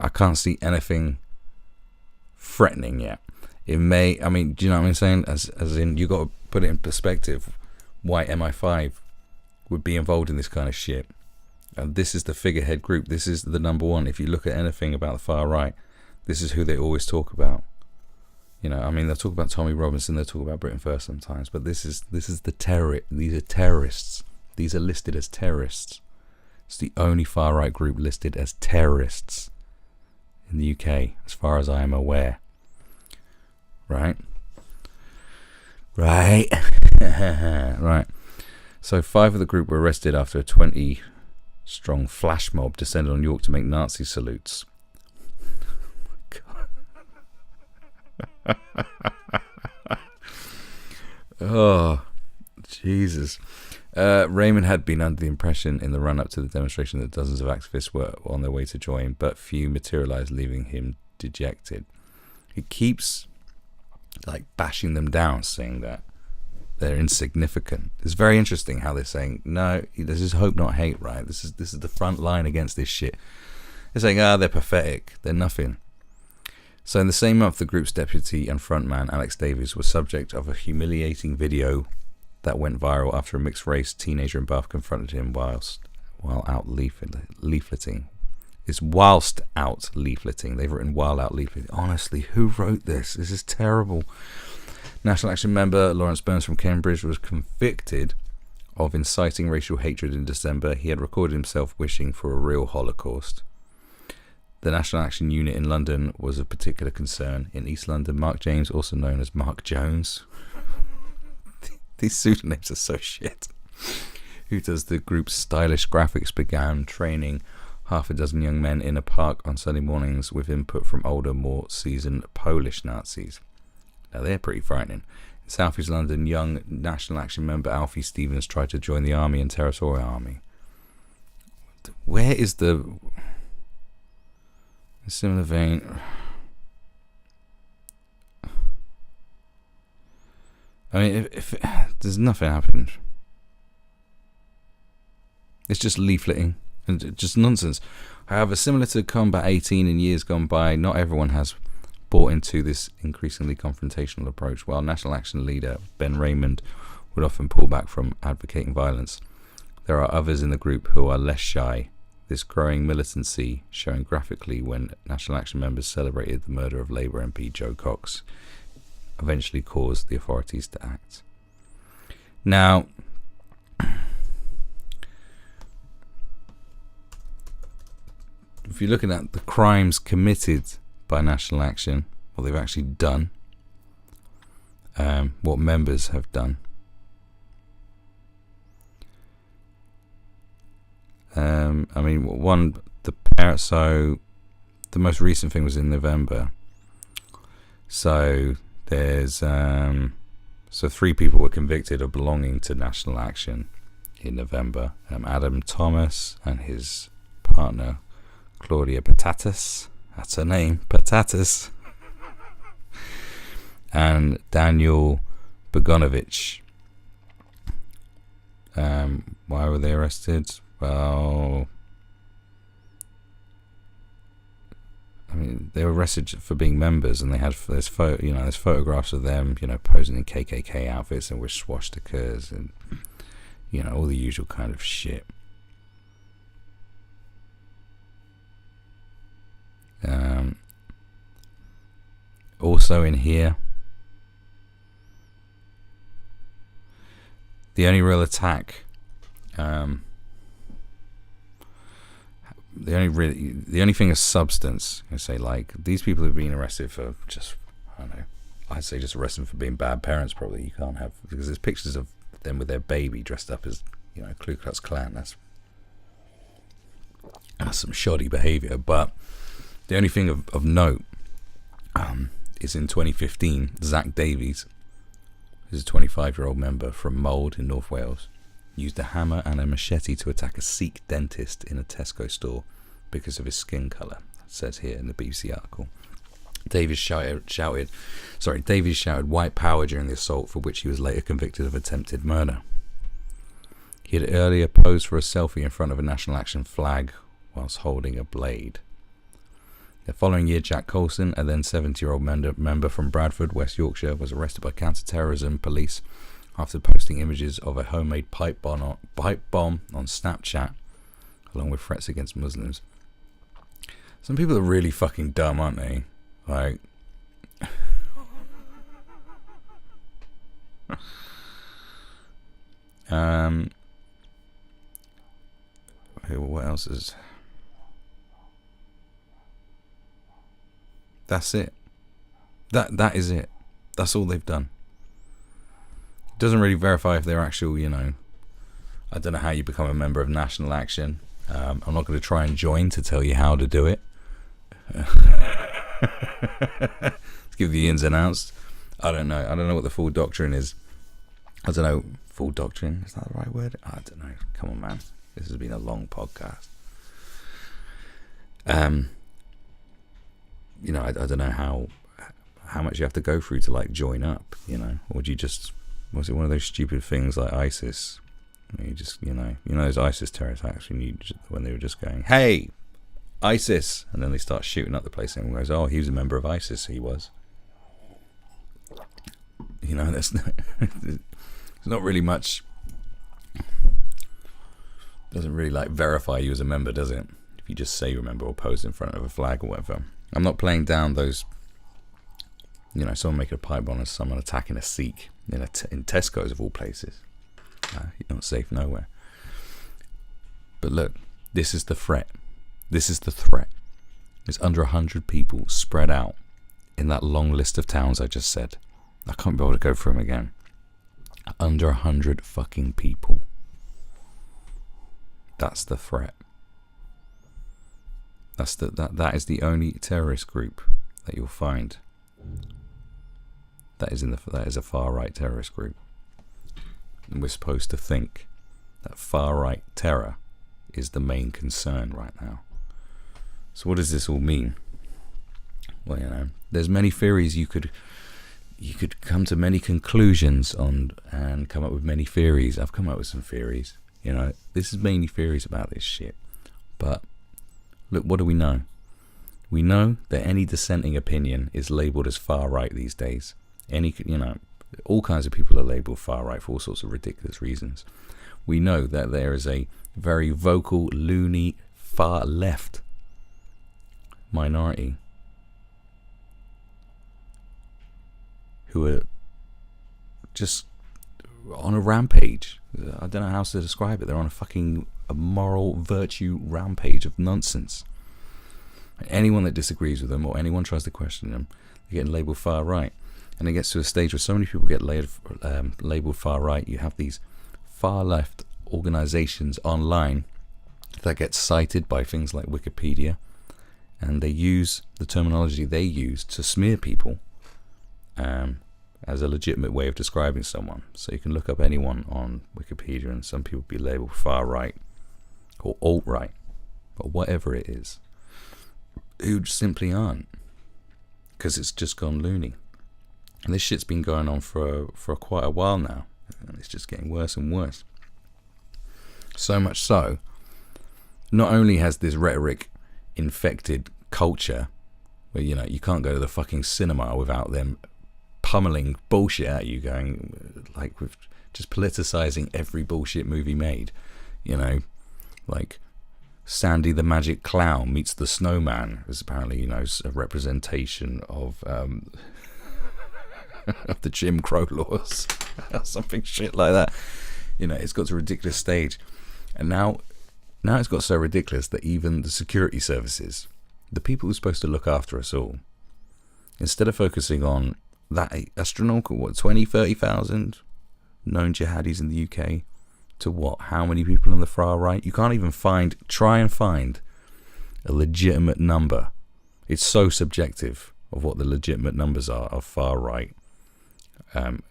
A: I can't see anything threatening yet. It may, I mean, do you know what I'm saying? As in, you got to put it in perspective why MI5 would be involved in this kind of shit. And this is the figurehead group. This is the number one. If you look at anything about the far right, this is who they always talk about. You know, I mean, they'll talk about Tommy Robinson, they'll talk about Britain First sometimes, but this is the terror. These are terrorists. These are listed as terrorists. It's the only far right group listed as terrorists in the UK, as far as I am aware. Right? Right. Right. So 5 of the group were arrested after a 20-strong flash mob descended on York to make Nazi salutes. Oh, Jesus. Raymond had been under the impression in the run-up to the demonstration that dozens of activists were on their way to join, but few materialized, leaving him dejected. He keeps bashing them down, saying that they're insignificant. It's very interesting how they're saying, no, this is hope not hate, right? This is the front line against this shit. They're saying, they're pathetic, they're nothing. So in the same month, the group's deputy and frontman, Alex Davies, was subject of a humiliating video that went viral after a mixed-race teenager in Bath confronted him while out leafleting. It's whilst out leafleting. They've written while out leafleting. Honestly, who wrote this? This is terrible. National Action member Lawrence Burns from Cambridge was convicted of inciting racial hatred in December. He had recorded himself wishing for a real Holocaust. The National Action Unit in London was of particular concern. In East London, Mark James, also known as Mark Jones, these pseudonyms are so shit, who does the group's stylish graphics, began training half a dozen young men in a park on Sunday mornings with input from older, more seasoned Polish Nazis. Now they're pretty frightening. In South East London, young National Action member Alfie Stevens tried to join the army and Territorial Army. Where is the... In a similar vein... I mean, if there's nothing happened. It's just leafleting and just nonsense. However, similar to Combat 18 in years gone by, not everyone has bought into this increasingly confrontational approach. While National Action leader Ben Raymond would often pull back from advocating violence, there are others in the group who are less shy. This growing militancy shown graphically when National Action members celebrated the murder of Labour MP Joe Cox eventually caused the authorities to act. Now, if you're looking at the crimes committed by National Action, what they've actually done, what members have done, I mean, so the most recent thing was in November. So there's so 3 people were convicted of belonging to National Action in November. Adam Thomas and his partner Claudia Patatas, that's her name, Patatas, and Daniel Bogonovich. Why were they arrested? Well, I mean, they were arrested for being members, and there's photographs of them, posing in KKK outfits and with swastikas and all the usual kind of shit. Also in here, the only real attack, the only thing of substance, I say, like, these people have been arrested for just, I don't know, I'd say just arrested for being bad parents. Probably you can't have, because there's pictures of them with their baby dressed up as Ku Klux Klan. That's some shoddy behaviour. But the only thing of note is in 2015, Zach Davies, who's a 25-year-old member from Mould in North Wales, used a hammer and a machete to attack a Sikh dentist in a Tesco store because of his skin colour. It says here in the BBC article. Davies shouted white power during the assault, for which he was later convicted of attempted murder. He had earlier posed for a selfie in front of a National Action flag whilst holding a blade. The following year, Jack Colson, a then 70-year-old member from Bradford, West Yorkshire, was arrested by counter-terrorism police after posting images of a homemade pipe bomb on Snapchat, along with threats against Muslims. Some people are really fucking dumb, aren't they? Like, what else is? That's it. That is it. That's all they've done. It doesn't really verify if they're actual, I don't know how you become a member of National Action. I'm not going to try and join to tell you how to do it. Let's give the ins and outs. I don't know what the full doctrine is. I don't know. Full doctrine, is that the right word? I don't know. Come on, man. This has been a long podcast. I don't know how much you have to go through to, like, join up, or do you just, was it one of those stupid things like ISIS? You just, those ISIS terror attacks when they were just going, hey, ISIS, and then they start shooting up the place, and everyone goes, oh, he was a member of ISIS. He was. There's not really much. Doesn't really, like, verify you as a member, does it? If you just say you're a member or pose in front of a flag or whatever. I'm not playing down those, someone making a pipe bomb and someone attacking a Sikh in Tesco's of all places. You're not safe nowhere. But look, this is the threat. This is the threat. There's under 100 people spread out in that long list of towns I just said. I can't be able to go through them again. Under 100 fucking people. That's the threat. That is the only terrorist group that you'll find. That is a far right terrorist group. And we're supposed to think that far right terror is the main concern right now. So what does this all mean? Well, there's many theories you could come to many conclusions on and come up with many theories. I've come up with some theories. You know, this is mainly theories about this shit. But look, what do we know? We know that any dissenting opinion is labelled as far right these days. All kinds of people are labelled far right for all sorts of ridiculous reasons. We know that there is a very vocal, loony, far left minority who are just on a rampage. I don't know how else to describe it. They're on a moral virtue rampage of nonsense. Anyone that disagrees with them or anyone tries to question them, they're getting labelled far right. And it gets to a stage where so many people get labelled far right. You have these far left organizations online that get cited by things like Wikipedia, and they use the terminology they use to smear people as a legitimate way of describing someone. So you can look up anyone on Wikipedia and some people be labelled far right or alt-right or whatever it is, who simply aren't, because it's just gone loony. And this shit's been going on for quite a while now, and it's just getting worse and worse. So much so, not only has this rhetoric infected culture, where you can't go to the fucking cinema without them pummeling bullshit at you, going like with just politicizing every bullshit movie made, like Sandy the Magic Clown meets the Snowman is apparently a representation of of the Jim Crow laws or something shit like that. It's got to a ridiculous stage, and now it's got so ridiculous that even the security services, the people who are supposed to look after us all, instead of focusing on that astronomical 20,000-30,000 known jihadis in the UK, to how many people on the far right? You can't even try and find a legitimate number. It's so subjective of what the legitimate numbers are of far right,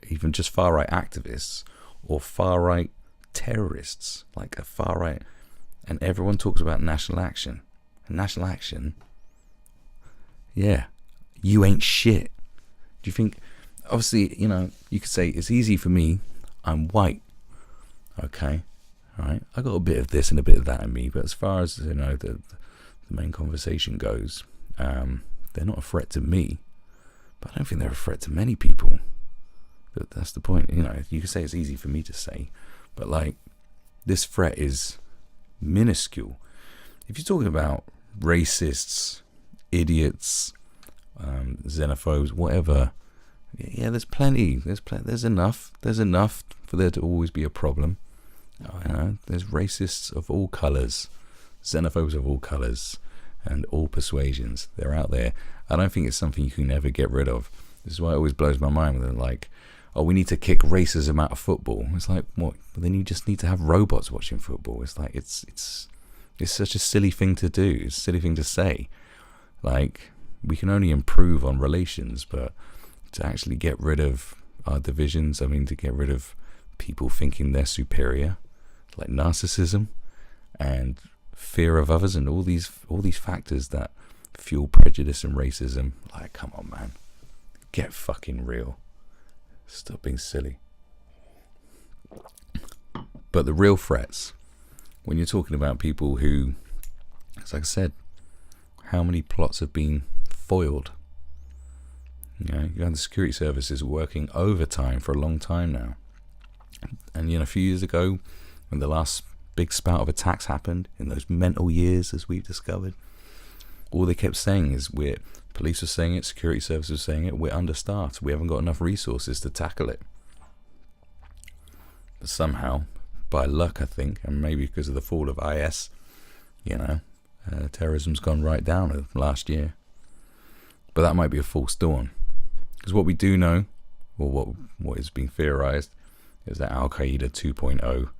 A: even just far right activists or far right terrorists, like a far right. And everyone talks about national action. And national action, yeah, you ain't shit. Do you think, obviously, you could say it's easy for me, I'm white. Okay, all right, I got a bit of this and a bit of that in me, but as far as the main conversation goes, they're not a threat to me, but I don't think they're a threat to many people. That's the point. You could say it's easy for me to say, but like, this threat is minuscule. If you're talking about racists, idiots, xenophobes, whatever, yeah, there's plenty. There's enough for there to always be a problem. There's racists of all colours, xenophobes of all colours, and all persuasions. They're out there. I don't think it's something you can ever get rid of. This is why it always blows my mind when they're like, oh, we need to kick racism out of football. It's like, what? But then you just need to have robots watching football. It's like, it's such a silly thing to do. It's a silly thing to say. Like, we can only improve on relations, but to actually get rid of our divisions, to get rid of people thinking they're superior, like narcissism and fear of others and all these factors that fuel prejudice and racism. Like, come on, man. Get fucking real. Stop being silly. But the real threats, when you're talking about people who, as I said, how many plots have been foiled? You have the security services working overtime for a long time now. And a few years ago, when the last big spout of attacks happened, in those mental years, as we've discovered, all they kept saying is police were saying it, security services were saying it, we're understaffed, we haven't got enough resources to tackle it. But somehow, by luck, I think, and maybe because of the fall of IS, terrorism's gone right down last year. But that might be a false dawn. Because what we do know, or what is being theorized, is that Al-Qaeda 2.0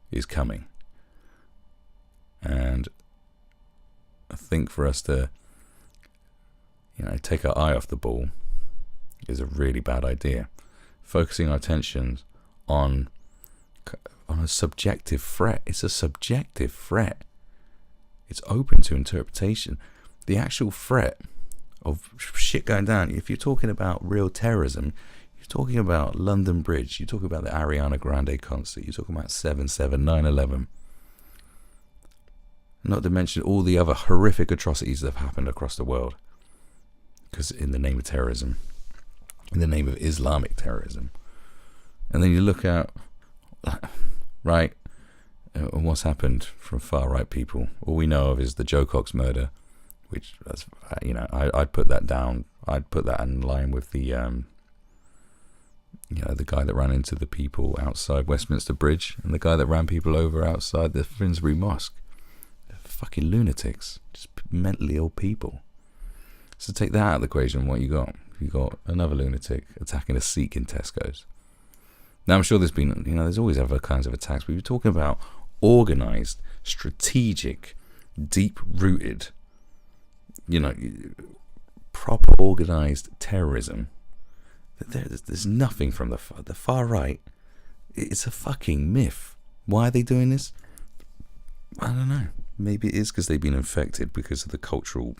A: is coming. And I think for us to, take our eye off the ball is a really bad idea. Focusing our attention on a subjective threat. It's a subjective threat. It's open to interpretation. The actual threat of shit going down, if you're talking about real terrorism, you're talking about London Bridge, you're talking about the Ariana Grande concert, you're talking about 7/7, 9/11. Not to mention all the other horrific atrocities that have happened across the world. Because in the name of terrorism, in the name of Islamic terrorism. And then you look at, right, what's happened from far right people. All we know of is the Joe Cox murder, which, I'd put that down. I'd put that in line with the, the guy that ran into the people outside Westminster Bridge and the guy that ran people over outside the Finsbury Mosque. They're fucking lunatics, just mentally ill people. So take that out of the equation, what you got? You got another lunatic attacking a Sikh in Tesco's. Now I'm sure there's been, there's always other kinds of attacks, but we're talking about organised, strategic, deep-rooted, proper organised terrorism. There's nothing from the far right. It's a fucking myth. Why are they doing this? I don't know. Maybe it is because they've been infected because of the cultural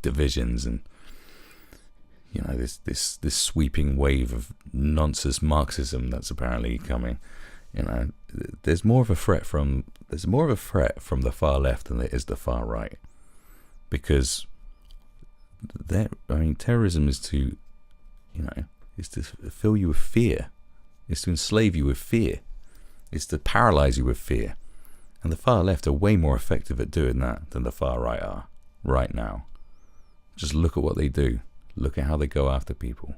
A: divisions and this sweeping wave of nonsense Marxism that's apparently coming. There's more of a threat from the far left than there is the far right, because terrorism is to fill you with fear, is to enslave you with fear, is to paralyze you with fear, and the far left are way more effective at doing that than the far right are right now. Just look at what they do. Look at how they go after people.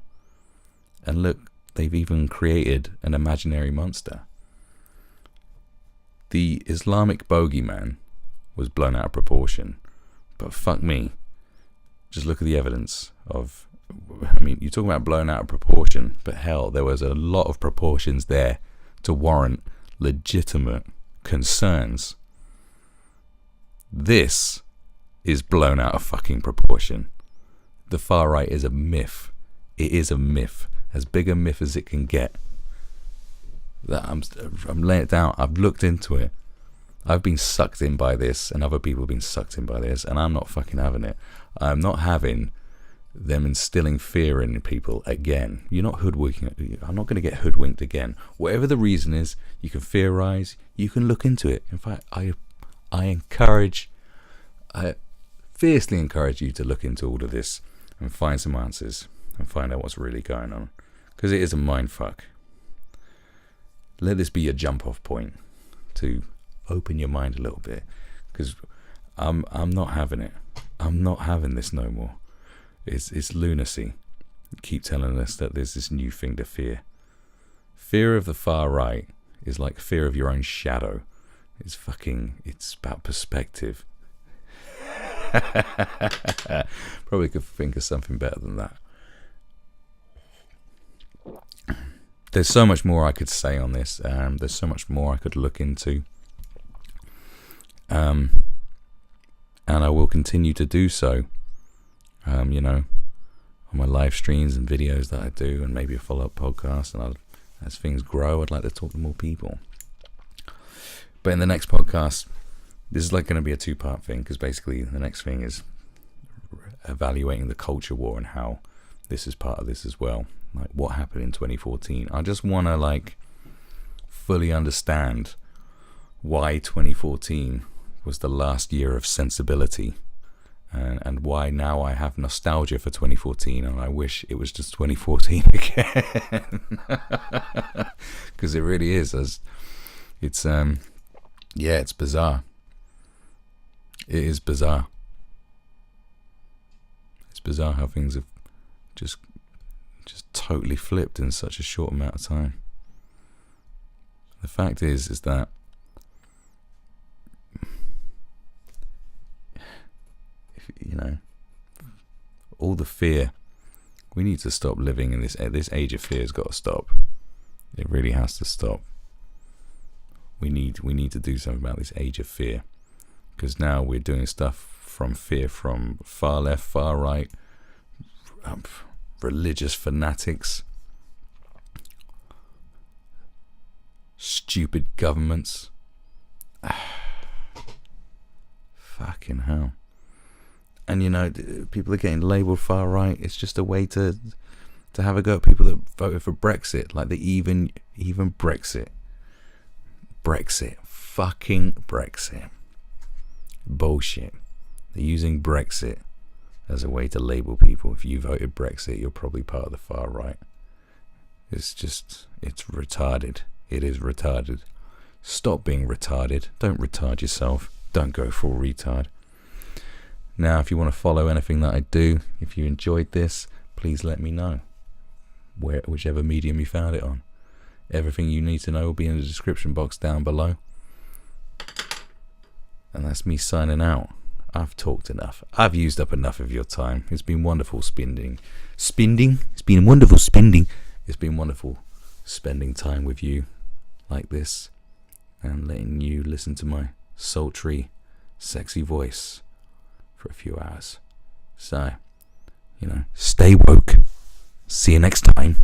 A: And look, they've even created an imaginary monster. The Islamic bogeyman was blown out of proportion. But fuck me. Just look at the evidence of... you're talking about blown out of proportion, but hell, there was a lot of proportions there to warrant legitimate concerns. This is blown out of fucking proportion. The far right is a myth. It is a myth, as big a myth as it can get. That I'm laying it down. I've looked into it. I've been sucked in by this, and other people have been sucked in by this, and I'm not fucking having it. I'm not having them instilling fear in people again. You're not hoodwinking. I'm not going to get hoodwinked again. Whatever the reason is, you can theorize. You can look into it. In fact, I fiercely encourage you to look into all of this and find some answers and find out what's really going on, because it is a mind fuck. Let this be your jump off point to open your mind a little bit, because I'm not having it. I'm not having this no more. It's lunacy. Keep telling us that there's this new thing to fear. Fear of the far right is like fear of your own shadow. It's about perspective. Probably could think of something better than that. There's so much more I could say on this. There's so much more I could look into. And I will continue to do so. On my live streams and videos that I do, and maybe a follow-up podcast. And as things grow, I'd like to talk to more people. But in the next podcast, this is going to be a two-part thing, because basically the next thing is evaluating the culture war and how this is part of this as well. Like what happened in 2014. I just want to fully understand why 2014 was the last year of sensibility, and why now I have nostalgia for 2014 and I wish it was just 2014 again. Because it really is. It's bizarre. It is bizarre. It's bizarre how things have just totally flipped in such a short amount of time. The fact is that all the fear, we need to stop living in this age of fear. Has got to stop. It really has to stop. We need to do something about this age of fear, because now we're doing stuff from fear from far left, far right, religious fanatics, stupid governments. Fucking hell. And people are getting labelled far right. It's just a way to to have a go at people that voted for Brexit, like even Brexit, fucking Brexit, bullshit. They're using Brexit as a way to label people. If you voted Brexit, you're probably part of the far right. It's retarded. It is retarded. Stop being retarded. Don't retard yourself. Don't go full retard. Now, if you want to follow anything that I do, if you enjoyed this, please let me know. Whichever medium you found it on. Everything you need to know will be in the description box down below. And that's me signing out. I've talked enough. I've used up enough of your time. It's been wonderful spending. It's been wonderful spending. It's been wonderful spending time with you like this and letting you listen to my sultry, sexy voice for a few hours. So, stay woke. See you next time.